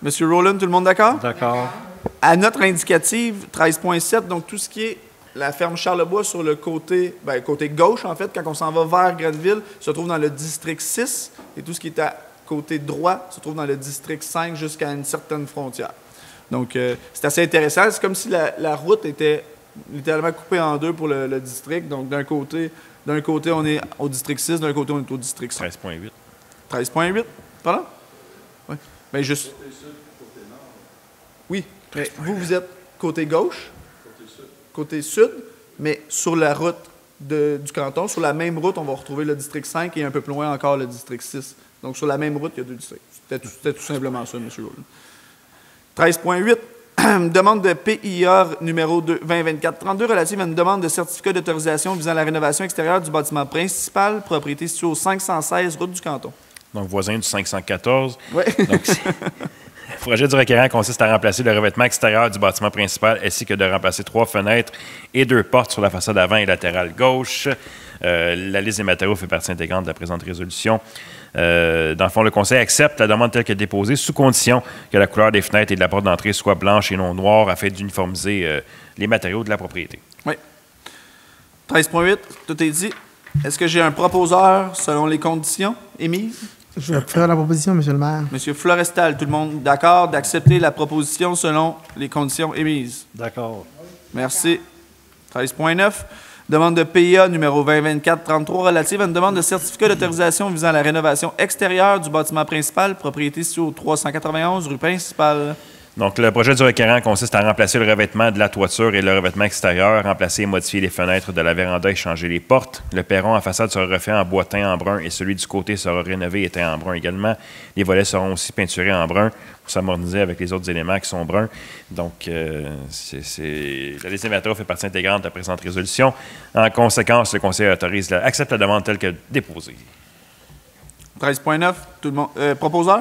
M. Rowland, tout le monde d'accord? D'accord. À notre indicative, 13.7, donc tout ce qui est la ferme Charlebois sur le côté, côté gauche, en fait, quand on s'en va vers Grenville, se trouve dans le district 6, et tout ce qui est à côté droit se trouve dans le district 5 jusqu'à une certaine frontière. Donc, c'est assez intéressant. C'est comme si la route était littéralement coupée en deux pour le district. Donc, d'un côté, on est au district 6, d'un côté, on est au district 5. 13.8. 13.8? Pardon? Oui. Mais juste... Oui, mais vous êtes côté gauche? côté sud, mais sur la route du canton. Sur la même route, on va retrouver le district 5 et un peu plus loin encore le district 6. Donc, sur la même route, il y a 2 districts. C'était tout simplement ça, M. Gould. 13.8. Demande de PIA numéro 2024-32 relative à une demande de certificat d'autorisation visant la rénovation extérieure du bâtiment principal, propriété située au 516 route du canton. Donc, voisin du 514. Oui. Le projet du requérant consiste à remplacer le revêtement extérieur du bâtiment principal ainsi que de remplacer 3 fenêtres et 2 portes sur la façade avant et latérale gauche. La liste des matériaux fait partie intégrante de la présente résolution. Dans le fond, le Conseil accepte la demande telle que déposée sous condition que la couleur des fenêtres et de la porte d'entrée soit blanche et non noire afin d'uniformiser les matériaux de la propriété. Oui. 13.8, tout est dit. Est-ce que j'ai un proposeur selon les conditions émises? Je vais faire la proposition, M. le maire. M. Florestal, tout le monde d'accord d'accepter la proposition selon les conditions émises? D'accord. Merci. 13.9. Demande de PIA numéro 2024-33 relative à une demande de certificat d'autorisation visant la rénovation extérieure du bâtiment principal, propriété située au 391 rue principale. Donc, le projet du requérant consiste à remplacer le revêtement de la toiture et le revêtement extérieur, remplacer et modifier les fenêtres de la véranda et changer les portes. Le perron en façade sera refait en bois teint en brun et celui du côté sera rénové et teint en brun également. Les volets seront aussi peinturés en brun pour s'harmoniser avec les autres éléments qui sont bruns. Donc, la liste des matériaux fait partie intégrante de la présente résolution. En conséquence, le Conseil accepte la demande telle que déposée. 13.9, tout le monde. Proposeur?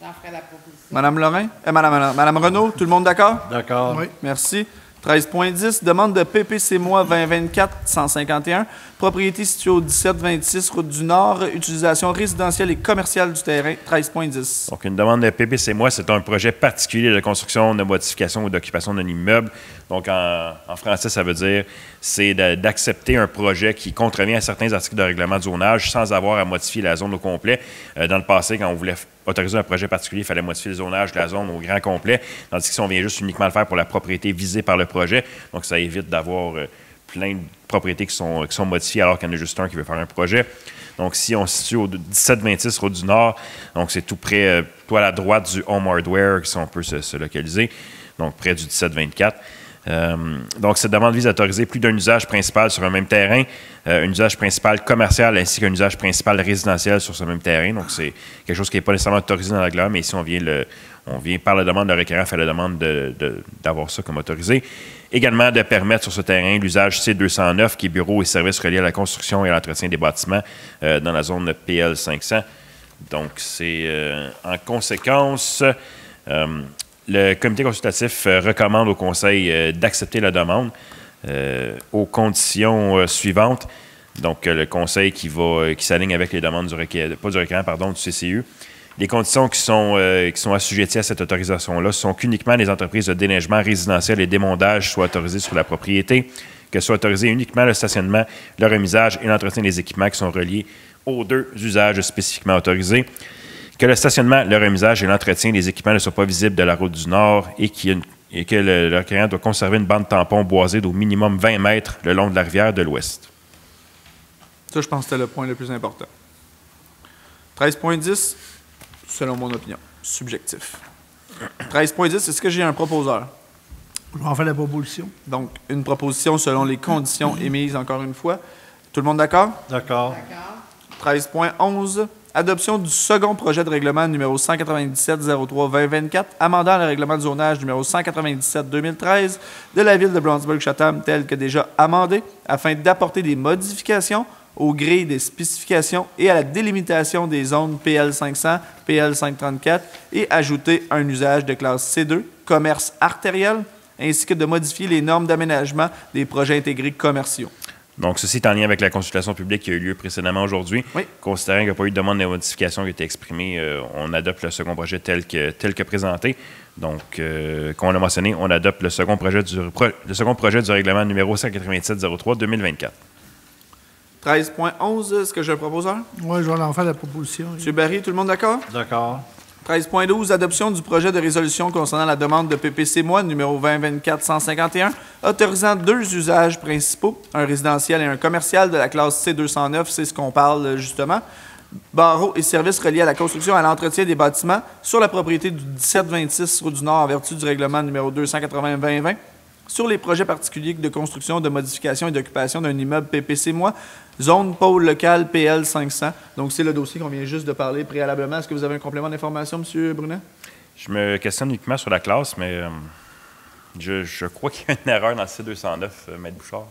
J'en ferai la proposition. Madame Lorrain? Madame Renaud, tout le monde d'accord? D'accord. Oui. Merci. 13.10, demande de PPC-MOI 2024-151, propriété située au 1726 route du Nord, utilisation résidentielle et commerciale du terrain, 13.10. Donc, une demande de PPC-MOI, c'est un projet particulier de construction, de modification ou d'occupation d'un immeuble. Donc, en français, ça veut dire c'est d'accepter un projet qui contrevient à certains articles de règlement de zonage sans avoir à modifier la zone au complet. Dans le passé, quand on voulait autoriser un projet particulier, il fallait modifier le zonage de la zone au grand complet, tandis que si on vient juste uniquement le faire pour la propriété visée par le projet, donc ça évite d'avoir plein de propriétés qui sont modifiées alors qu'il y en a juste un qui veut faire un projet. Donc, si on se situe au 1726 route du Nord, donc c'est tout près, tout à la droite du Home Hardware, qui on peut se localiser, donc près du 1724. Donc, cette demande vise à autoriser plus d'un usage principal sur un même terrain, un usage principal commercial ainsi qu'un usage principal résidentiel sur ce même terrain. Donc, c'est quelque chose qui n'est pas nécessairement autorisé dans la GLA, mais ici, on vient par la demande, le requérant fait la demande d'avoir ça comme autorisé. Également, de permettre sur ce terrain l'usage C209, qui est bureaux et services reliés à la construction et à l'entretien des bâtiments dans la zone PL 500. Donc, c'est en conséquence... le comité consultatif recommande au Conseil d'accepter la demande aux conditions suivantes. Donc, le Conseil qui s'aligne avec les demandes du CCU. Les conditions qui sont assujetties à cette autorisation-là sont qu'uniquement les entreprises de déneigement résidentiel et d'émondage soient autorisées sur la propriété, que soit autorisé uniquement le stationnement, le remisage et l'entretien des équipements qui sont reliés aux 2 usages spécifiquement autorisés, que le stationnement, le remisage et l'entretien des équipements ne soient pas visibles de la route du Nord et que le requérant doit conserver une bande tampon boisée d'au minimum 20 mètres le long de la rivière de l'Ouest. Ça, je pense que c'était le point le plus important. 13.10, selon mon opinion, subjectif. 13.10, est-ce que j'ai un proposeur? Je vais en faire la proposition. Donc, une proposition selon les conditions émises, encore une fois. Tout le monde d'accord? D'accord. 13.11, adoption du second projet de règlement numéro 197-03-2024, amendant le règlement de zonage numéro 197-2013 de la Ville de Brownsburg-Chatham tel que déjà amendé, afin d'apporter des modifications au gré des spécifications et à la délimitation des zones PL 500, PL 534 et ajouter un usage de classe C2, commerce artériel, ainsi que de modifier les normes d'aménagement des projets intégrés commerciaux. Donc, ceci est en lien avec la consultation publique qui a eu lieu précédemment aujourd'hui. Oui. Considérant qu'il n'y a pas eu de demande de modification qui a été exprimée, on adopte le second projet tel que présenté. Donc, comme on l'a mentionné, on adopte le second projet du règlement numéro 197-03-2024. 13.11, est-ce que j'ai un proposeur? Oui, je vais en faire la proposition. M. Barry, tout le monde d'accord? D'accord. 13.12, adoption du projet de résolution concernant la demande de PPC-MOI numéro 2024-151, autorisant 2 usages principaux, un résidentiel et un commercial de la classe C209, c'est ce qu'on parle justement, barreaux et services reliés à la construction et à l'entretien des bâtiments sur la propriété du 1726 route du Nord en vertu du règlement numéro 280-2020, sur les projets particuliers de construction, de modification et d'occupation d'un immeuble PPC-moi, zone pôle local PL 500. Donc, c'est le dossier qu'on vient juste de parler préalablement. Est-ce que vous avez un complément d'information, M. Brunet? Je me questionne uniquement sur la classe, mais je crois qu'il y a une erreur dans le C209, Maître Bouchard.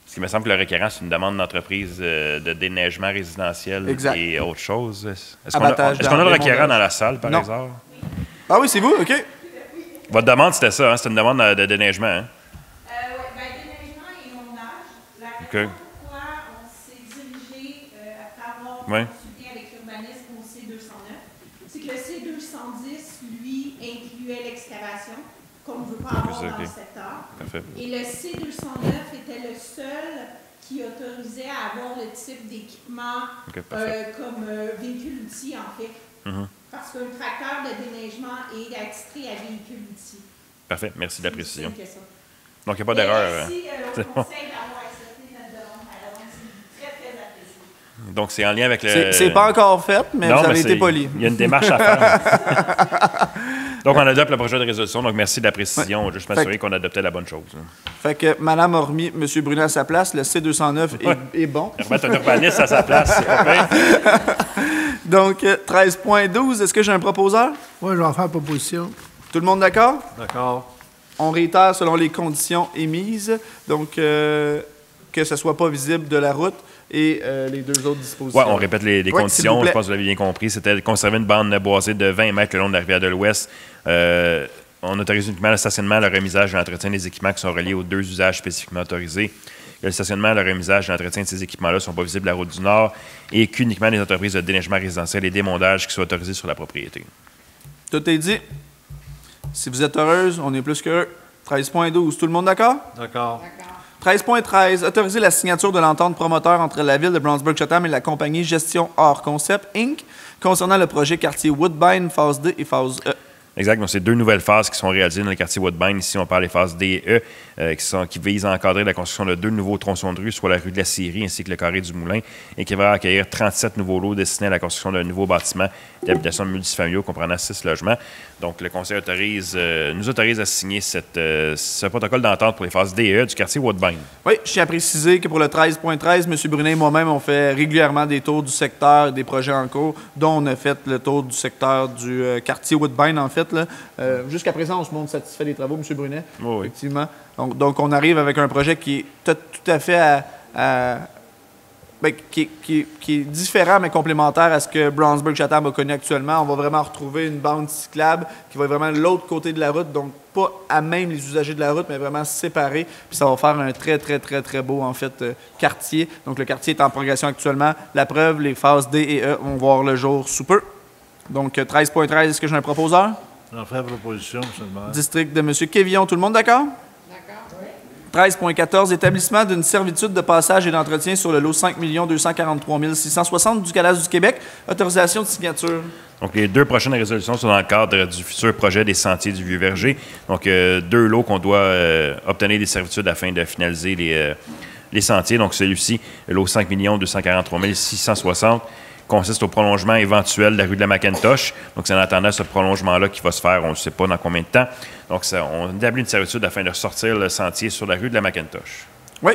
Parce qu'il me semble que le requérant, c'est une demande d'entreprise de déneigement résidentiel exact. Et autre chose. Est-ce qu'on a le requérant dans la salle, par exemple? Ah oui, c'est vous? OK. Votre demande, c'était ça, hein? C'était une demande de déneigement, hein? Oui, bien, déneigement et ondage. La raison pourquoi on s'est dirigé après avoir consulté avec l'urbanisme au C209, c'est que le C210, lui, incluait l'excavation, qu'on ne veut pas avoir dans le secteur. Parfait. Et le C209 était le seul qui autorisait à avoir le type d'équipement comme véhicule-outil, en fait. Parce qu'un tracteur de déneigement est attitré à véhicule-outil. Parfait. Merci de la précision. C'est ça. Donc, il n'y a pas d'erreur. Merci au conseil d'avoir accepté notre demande. C'est très, très apprécié. Donc, c'est en lien avec le... C'est pas encore fait, mais vous avez été poli. Il y a une démarche à faire. Donc, on adopte le projet de résolution. Donc, merci de la précision. Juste m'assurer qu'on adoptait la bonne chose. Fait que Mme a remis M. Brunet à sa place. Le C209 est bon. Remettre un urbaniste à sa place, c'est pas bien. Donc, 13.12, est-ce que j'ai un proposeur? Oui, je vais en faire proposition. Tout le monde d'accord? D'accord. On réitère selon les conditions émises. Donc, que ce ne soit pas visible de la route et les deux autres dispositions. Oui, on répète les conditions. Je pense que vous l'avez bien compris. C'était de conserver une bande boisée de 20 mètres le long de la rivière de l'Ouest. On autorise uniquement le stationnement, le remisage et l'entretien des équipements qui sont reliés aux deux usages spécifiquement autorisés. Le stationnement, le remisage et l'entretien de ces équipements-là ne sont pas visibles à la route du Nord et qu'uniquement les entreprises de déneigement résidentiel et d'émondage qui soient autorisées sur la propriété. Tout est dit. Si vous êtes heureuse, on est plus qu'heureux. 13.12, tout le monde d'accord? D'accord. 13.13, autoriser la signature de l'entente promoteur entre la Ville de Brownsburg-Chatham et la compagnie Gestion Hors Concept, Inc., concernant le projet quartier Woodbine, phase D et phase E. Exact. Donc, c'est deux nouvelles phases qui sont réalisées dans le quartier Woodbine. Ici, on parle des phases D et E, qui visent à encadrer la construction de deux nouveaux tronçons de rue, soit la rue de la Syrie ainsi que le carré du Moulin, et qui va accueillir 37 nouveaux lots destinés à la construction d'un nouveau bâtiment d'habitation multifamiliaux comprenant 6 logements. Donc, le Conseil nous autorise à signer ce protocole d'entente pour les phases D et E du quartier Woodbine. Oui, je tiens à préciser que pour le 13.13, M. Brunet et moi-même, on fait régulièrement des tours du secteur, des projets en cours, dont on a fait le tour du secteur du quartier Woodbine, en fait. Jusqu'à présent, on se montre satisfait des travaux, M. Brunet. Oui. Effectivement. Donc, on arrive avec un projet qui est tout à fait qui est différent, mais complémentaire à ce que Brownsburg-Chatham a connu actuellement. On va vraiment retrouver une bande cyclable qui va être vraiment de l'autre côté de la route, donc pas à même les usagers de la route, mais vraiment séparés. Puis ça va faire un très, très, très, très beau, en fait, quartier. Donc, le quartier est en progression actuellement. La preuve, les phases D et E vont voir le jour sous peu. Donc, 13.13, est-ce que j'ai un proposeur? J'en fais proposition, M. le maire. District de M. Kévillon, tout le monde d'accord? D'accord. 13.14, établissement d'une servitude de passage et d'entretien sur le lot 5 243 660 du Cadastre du Québec. Autorisation de signature. Donc, les deux prochaines résolutions sont dans le cadre du futur projet des sentiers du Vieux-Verger. Donc, deux lots qu'on doit obtenir des servitudes afin de finaliser les sentiers. Donc, celui-ci, le lot 5 243 660, consiste au prolongement éventuel de la rue de la Macintosh. Donc, c'est en attendant ce prolongement-là qui va se faire, on ne sait pas dans combien de temps. Donc, on établit une servitude afin de sortir le sentier sur la rue de la Macintosh. Oui.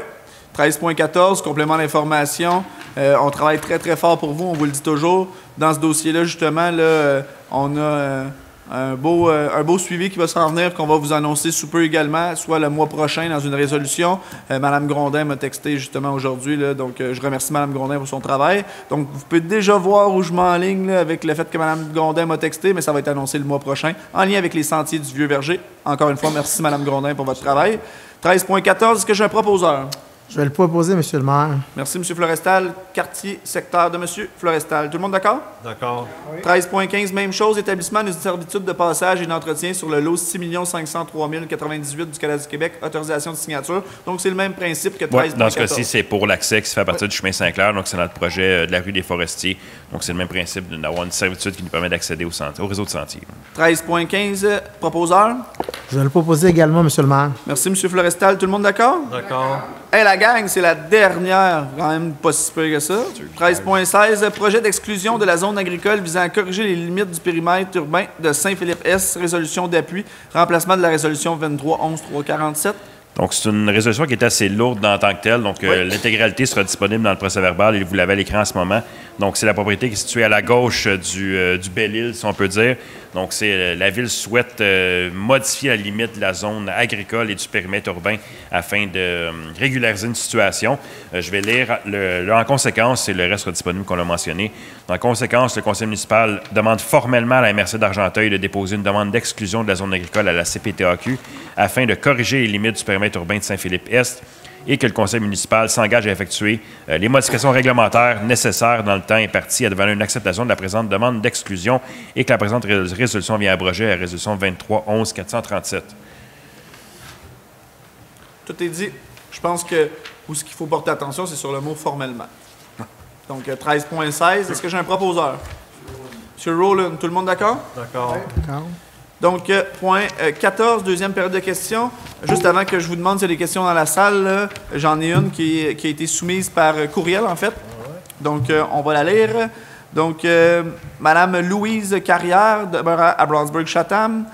13.14, complément d'information. On travaille très, très fort pour vous, on vous le dit toujours. Dans ce dossier-là, justement, là, on a un beau suivi qui va s'en venir, qu'on va vous annoncer sous peu également, soit le mois prochain dans une résolution. Mme Grondin m'a texté justement aujourd'hui, donc je remercie Mme Grondin pour son travail. Donc, vous pouvez déjà voir où je m'enligne avec le fait que Mme Grondin m'a texté, mais ça va être annoncé le mois prochain, en lien avec les sentiers du Vieux-Verger. Encore une fois, merci Mme Grondin pour votre travail. 13.14, est-ce que j'ai un proposeur? Je vais le proposer, M. le maire. Merci, M. Florestal. Quartier, secteur de M. Florestal. Tout le monde d'accord? D'accord. Oui. 13.15, même chose. Établissement d'une servitude de passage et d'entretien sur le lot 6 503 098 du Cadastre du Québec. Autorisation de signature. Donc, c'est le même principe que 13.14. Ouais, dans ce cas-ci, c'est pour l'accès qui se fait à partir du chemin Saint-Clair. Donc, c'est notre projet de la rue des Forestiers. Donc, c'est le même principe d'avoir une servitude qui nous permet d'accéder au réseau de sentiers. 13.15, proposeur. Je vais le proposer également, M. le maire. Merci, M. Florestal. Tout le monde d'accord? D'accord. Hey, la gang, c'est la dernière, quand même pas si peu que ça. 13.16, projet d'exclusion de la zone agricole visant à corriger les limites du périmètre urbain de Saint-Philippe-Est, résolution d'appui, remplacement de la résolution 23-11-347. Donc, c'est une résolution qui est assez lourde en tant que telle. Donc, l'intégralité sera disponible dans le procès-verbal et vous l'avez à l'écran en ce moment. Donc, c'est la propriété qui est située à la gauche du Belle-Île, si on peut dire. Donc, la Ville souhaite modifier la limite de la zone agricole et du périmètre urbain afin de régulariser une situation. Je vais lire en conséquence, et le reste sera disponible, qu'on l'a mentionné. En conséquence, le conseil municipal demande formellement à la MRC d'Argenteuil de déposer une demande d'exclusion de la zone agricole à la CPTAQ afin de corriger les limites du périmètre urbain de Saint-Philippe-Est et que le conseil municipal s'engage à effectuer les modifications réglementaires nécessaires dans le temps imparti à devenir une acceptation de la présente demande d'exclusion et que la présente résolution vient abroger la résolution 23-11-437. Tout est dit. Je pense que où ce qu'il faut porter attention, c'est sur le mot formellement. Donc, 13.16. Est-ce que j'ai un proposeur? M. Rowland, tout le monde d'accord? D'accord. D'accord. Donc, point 14, deuxième période de questions. Juste avant que je vous demande s'il y a des questions dans la salle, j'en ai une qui a été soumise par courriel, en fait. Donc, on va la lire. Donc, Madame Louise Carrière, demeurant à Brownsburg-Chatham.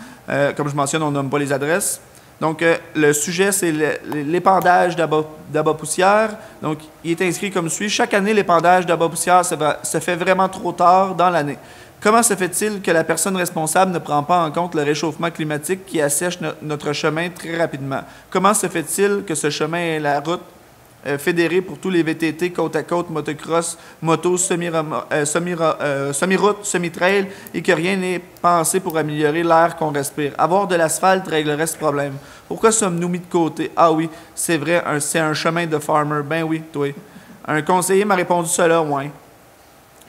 Comme je mentionne, on nomme pas les adresses. Donc, le sujet, c'est l'épandage d'abat-poussière. Donc, il est inscrit comme suit. Chaque année, l'épandage d'abat-poussière se fait vraiment trop tard dans l'année. Comment se fait-il que la personne responsable ne prend pas en compte le réchauffement climatique qui assèche notre chemin très rapidement? Comment se fait-il que ce chemin est la route fédérée pour tous les VTT, côte à côte, motocross, moto, semi-route, semi-trail, et que rien n'est pensé pour améliorer l'air qu'on respire? Avoir de l'asphalte réglerait ce problème. Pourquoi sommes-nous mis de côté? Ah oui, c'est vrai, c'est un chemin de farmer. Ben oui, toi. Un conseiller m'a répondu cela, ouais.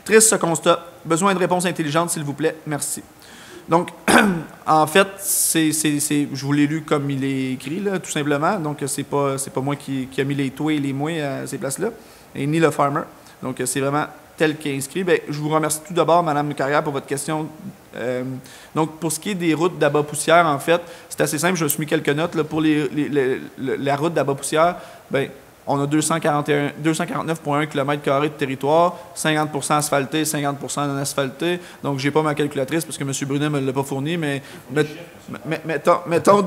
Triste ce constat. Besoin de réponses intelligentes, s'il vous plaît. Merci. Donc, en fait, je vous l'ai lu comme il est écrit, là, tout simplement. Donc, c'est pas moi qui a mis les toi et les moi à ces places-là, et ni le farmer. Donc, c'est vraiment tel qu'il est inscrit. Bien, je vous remercie tout d'abord, Mme Carrière, pour votre question. Donc, pour ce qui est des routes d'abat-poussière, en fait, c'est assez simple. Je me suis mis quelques notes là, pour la route d'abat-poussière. Bien, on a 249,1 km² de territoire, 50 asphalté, 50 non asphalté. Donc, je n'ai pas ma calculatrice parce que M. Brunet ne me l'a pas fourni, mais mettons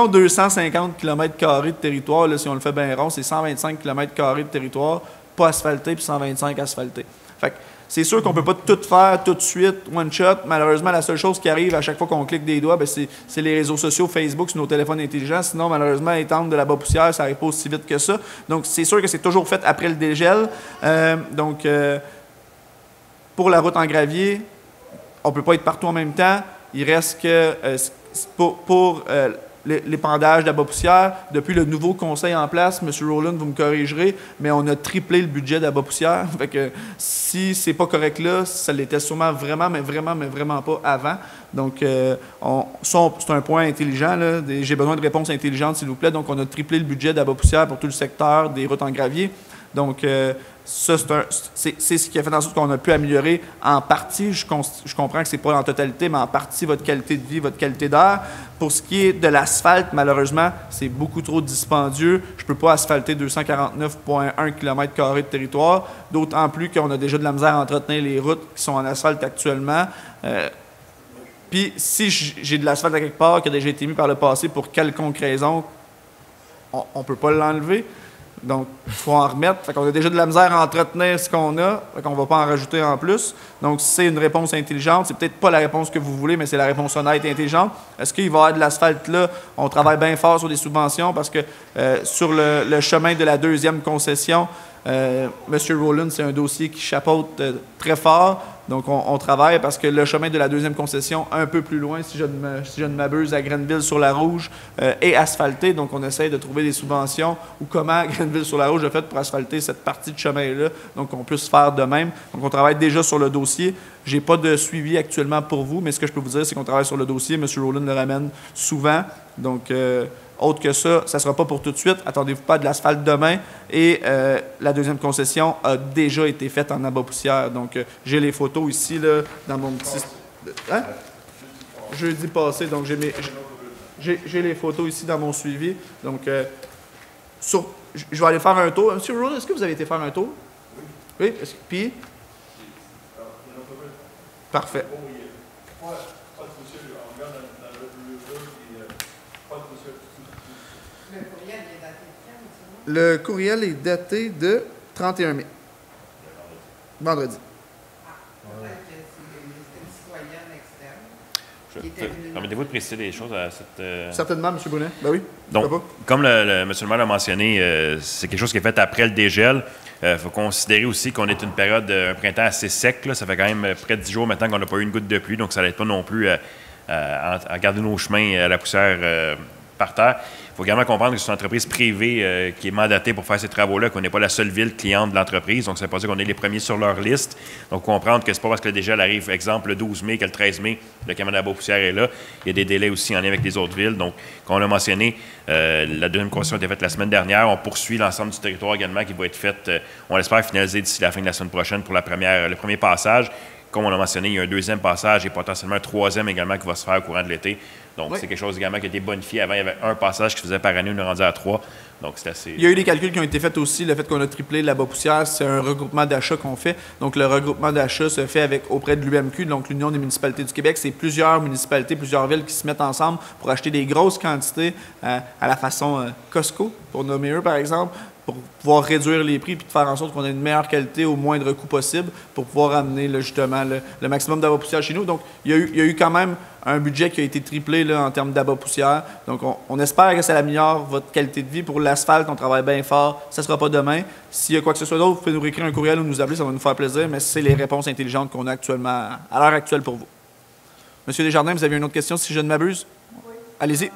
250 km² de territoire, là, si on le fait bien rond, c'est 125 km² de territoire, pas asphalté, puis 125 asphalté. Fait que c'est sûr qu'on ne peut pas tout faire tout de suite, one shot. Malheureusement, la seule chose qui arrive à chaque fois qu'on clique des doigts, bien, c'est les réseaux sociaux, Facebook, sur nos téléphones intelligents. Sinon, malheureusement, étendre de la bas-poussière, ça n'arrive pas aussi vite que ça. Donc, c'est sûr que c'est toujours fait après le dégel. Pour la route en gravier, on ne peut pas être partout en même temps. Il reste que pour l'épandage d'abat-poussière, depuis le nouveau conseil en place, M. Rowland, vous me corrigerez, mais on a triplé le budget d'abat-poussière. Fait que si c'est pas correct là, ça l'était sûrement vraiment, mais vraiment pas avant. Donc, c'est un point intelligent. J'ai besoin de réponses intelligentes, s'il vous plaît. Donc, on a triplé le budget d'abat-poussière pour tout le secteur des routes en gravier. Donc, ça, c'est ce qui a fait en sorte qu'on a pu améliorer en partie. Je comprends que ce n'est pas en totalité, mais en partie votre qualité de vie, votre qualité d'air. Pour ce qui est de l'asphalte, malheureusement, c'est beaucoup trop dispendieux. Je ne peux pas asphalter 249,1 km² de territoire, d'autant plus qu'on a déjà de la misère à entretenir les routes qui sont en asphalte actuellement. Puis, si j'ai de l'asphalte à quelque part qui a déjà été mis par le passé pour quelconque raison, on ne peut pas l'enlever. Donc, il faut en remettre. Fait qu'on a déjà de la misère à entretenir ce qu'on a. Fait qu'on ne va pas en rajouter en plus. Donc, c'est une réponse intelligente. C'est peut-être pas la réponse que vous voulez, mais c'est la réponse honnête et intelligente. Est-ce qu'il va y avoir de l'asphalte là? On travaille bien fort sur des subventions parce que sur le chemin de la deuxième concession, M. Rowland, c'est un dossier qui chapeaute très fort. Donc, on travaille parce que le chemin de la deuxième concession, un peu plus loin, si je ne m'abuse, à Grenville-sur-la-Rouge, est asphalté. Donc, on essaie de trouver des subventions ou comment Grenville-sur-la-Rouge a fait pour asphalter cette partie de chemin-là. Donc, on peut se faire de même. Donc, on travaille déjà sur le dossier. Je n'ai pas de suivi actuellement pour vous, mais ce que je peux vous dire, c'est qu'on travaille sur le dossier. M. Rowland le ramène souvent. Donc, autre que ça, ça ne sera pas pour tout de suite. Attendez-vous pas de l'asphalte demain. Et la deuxième concession a déjà été faite en abat-poussière. Donc, j'ai les photos ici, là, dans mon petit... Hein? Jeudi passé, donc j'ai mes... J'ai les photos ici dans mon suivi. Donc, je vais aller faire un tour. Monsieur Roule, est-ce que vous avez été faire un tour? Oui. Oui? Puis? Parfait. Le courriel est daté de 31 mai. Vendredi. Permettez-vous de préciser des choses à cette... Certainement, M. Brunet. Ben oui. Donc, comme M. le maire l'a mentionné, c'est quelque chose qui est fait après le dégel. Il faut considérer aussi qu'on est une période, un printemps assez sec. Là. Ça fait quand même près de 10 jours maintenant qu'on n'a pas eu une goutte de pluie, donc ça n'aide pas non plus à garder nos chemins à la poussière par terre. Il faut également comprendre que c'est une entreprise privée qui est mandatée pour faire ces travaux-là, qu'on n'est pas la seule ville cliente de l'entreprise. Donc, ça ne veut pas dire qu'on est les premiers sur leur liste. Donc, comprendre que ce n'est pas parce que le dégel arrive, exemple, le 12 mai, que le 13 mai, le camion à poussière est là. Il y a des délais aussi en lien avec les autres villes. Donc, comme on l'a mentionné, la deuxième condition a été faite la semaine dernière. On poursuit l'ensemble du territoire également qui va être fait, on l'espère, finaliser d'ici la fin de la semaine prochaine pour le premier passage. Comme on l'a mentionné, il y a un deuxième passage et potentiellement un troisième également qui va se faire au courant de l'été. Donc, c'est quelque chose également qui a été bonifié. Avant, il y avait un passage qui se faisait par année, on est rendu à 3. Donc, c'est assez... Il y a eu des calculs qui ont été faits aussi. Le fait qu'on a triplé la bas-poussière, c'est un regroupement d'achats qu'on fait. Donc, le regroupement d'achats se fait auprès de l'UMQ, donc l'Union des municipalités du Québec. C'est plusieurs municipalités, plusieurs villes qui se mettent ensemble pour acheter des grosses quantités à la façon Costco, pour nommer eux, par exemple, pour pouvoir réduire les prix et de faire en sorte qu'on ait une meilleure qualité au moindre coût possible pour pouvoir amener justement le maximum d'abat-poussière chez nous. Donc, il y a eu quand même un budget qui a été triplé là, en termes d'abat-poussière. Donc, on espère que ça améliore votre qualité de vie. Pour l'asphalte, on travaille bien fort. Ça ne sera pas demain. S'il y a quoi que ce soit d'autre, vous pouvez nous écrire un courriel ou nous appeler, ça va nous faire plaisir, mais c'est les réponses intelligentes qu'on a actuellement, à l'heure actuelle pour vous. Monsieur Desjardins, vous avez une autre question, si je ne m'abuse? Oui. Allez-y.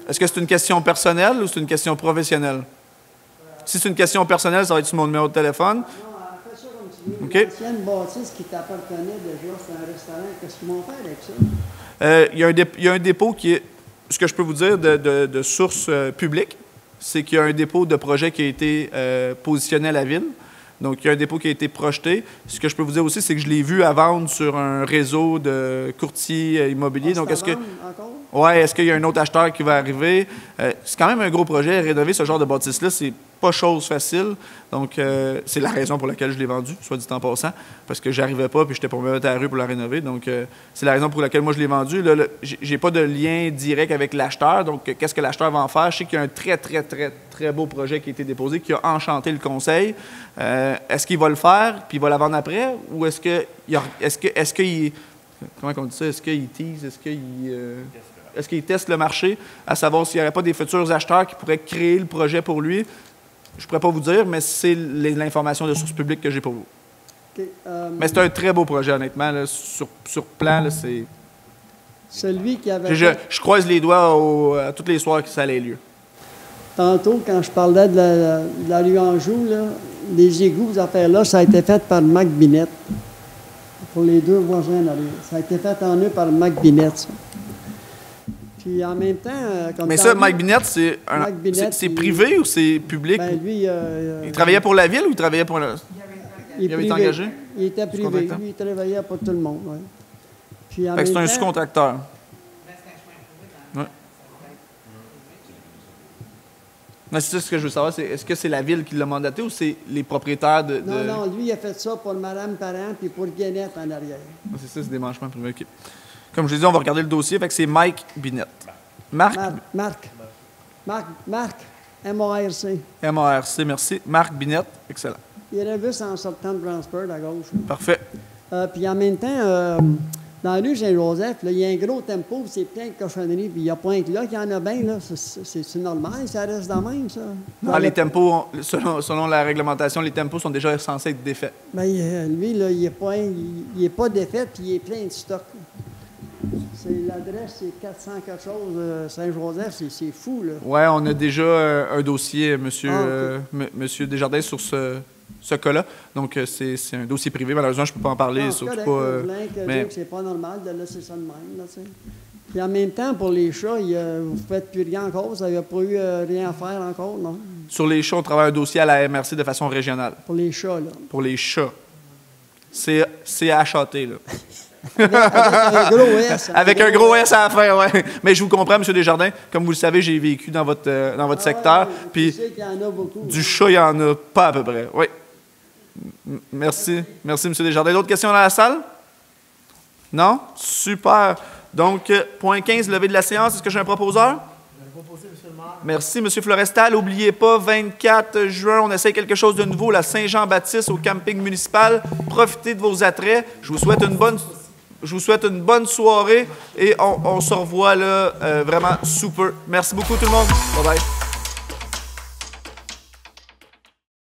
Est-ce que c'est une question personnelle ou c'est une question professionnelle? Si c'est une question personnelle, ça va être sur mon numéro de téléphone. Non, fais ça comme tu veux. OK. L'ancienne bâtisse qui t'appartenait déjà, c'est un restaurant. Qu'est-ce qu'ils vont faire avec ça? Il y a un dépôt qui est, ce que je peux vous dire de source publique, c'est qu'il y a un dépôt de projet qui a été positionné à la ville. Donc, il y a un dépôt qui a été projeté. Ce que je peux vous dire aussi, c'est que je l'ai vu à vendre sur un réseau de courtiers immobiliers. Donc, est-ce que... Ouais, est-ce qu'il y a un autre acheteur qui va arriver? C'est quand même un gros projet. Rénover ce genre de bâtisse-là, c'est pas chose facile. Donc, c'est la raison pour laquelle je l'ai vendu, soit dit en passant, parce que j'arrivais pas puis j'étais pour me mettre à la rue pour la rénover. Donc, c'est la raison pour laquelle moi je l'ai vendu. Là, j'ai pas de lien direct avec l'acheteur. Donc, qu'est-ce que l'acheteur va en faire? Je sais qu'il y a un très, très, très, très beau projet qui a été déposé, qui a enchanté le conseil. Est-ce qu'il va le faire puis il va la vendre après? Ou est-ce qu'il... Comment on dit ça? Est-ce qu'il tease? Est-ce qu'il teste le marché à savoir s'il n'y aurait pas des futurs acheteurs qui pourraient créer le projet pour lui? Je ne pourrais pas vous dire, mais c'est l'information de source publique que j'ai pour vous. Okay, mais c'est un très beau projet, honnêtement. Là, sur plan, là, c'est... Celui qui avait... Je croise les doigts à tous les soirs que ça ait lieu. Tantôt, quand je parlais de la rue Anjou, là, les égouts, ces affaires-là, ça a été fait par Mac Binette. Pour les deux voisins là. Ça a été fait en eux par Mac Binette, ça. Puis en même temps... mais ça, Mike Binette, c'est privé ou c'est public? Ben lui... il travaillait pour la ville ou il travaillait pour... Il avait été engagé? Il était privé. Lui, il travaillait pour tout le monde, oui. Puis en même c'est un temps, sous-contracteur. Ouais. C'est ça ce que je veux savoir, est-ce que c'est la ville qui l'a mandaté ou c'est les propriétaires de... Non, lui, il a fait ça pour Mme Parent puis pour Guénette en arrière. C'est ça, c'est des manchements privés. Okay. Comme je l'ai dit, on va regarder le dossier, fait que c'est Mike Binette. Marc, M-A-R-C. M-A-R-C, merci. Marc Binette, excellent. Il est vu en sortant de Brownsburg à gauche. Parfait. Puis en même temps, dans la rue Saint-Joseph, il y a un gros tempo, c'est plein de cochonneries, puis il n'y a pas un que là qu'il y en a bien, là. C'est normal, ça reste dans le même, ça. Non, les tempos, selon la réglementation, les tempos sont déjà censés être défaits. Bien, lui, là, il n'est pas défait, puis il est plein de stock. L'adresse, c'est 400 quelque chose, Saint-Joseph, c'est fou, là. Oui, on a déjà un dossier, monsieur Desjardins, sur ce cas-là. Donc, c'est un dossier privé. Malheureusement, je ne peux pas en parler. Surtout pas, mais c'est pas normal de laisser ça de même, là, tu sais. Puis en même temps, pour les chats, vous ne faites plus rien encore. Ça n'y a pas eu rien à faire encore, non? Sur les chats, on travaille un dossier à la MRC de façon régionale. Pour les chats, là. Pour les chats. C'est achaté, là. Avec un gros S. Avec un gros S à la fin, oui. Mais je vous comprends, M. Desjardins. Comme vous le savez, j'ai vécu dans votre secteur. Puis Je sais qu'il y en a beaucoup. du chat, il n'y en a pas à peu près. Oui. Merci. Merci, M. Desjardins. D'autres questions dans la salle? Non? Super. Donc, point 15, levée de la séance. Est-ce que j'ai un proposeur? Merci, M. Florestal. N'oubliez pas, 24 juin, on essaie quelque chose de nouveau, la Saint-Jean-Baptiste au camping municipal. Profitez de vos attraits. Je vous souhaite une bonne soirée et on se revoit là vraiment super. Merci beaucoup tout le monde. Bye bye.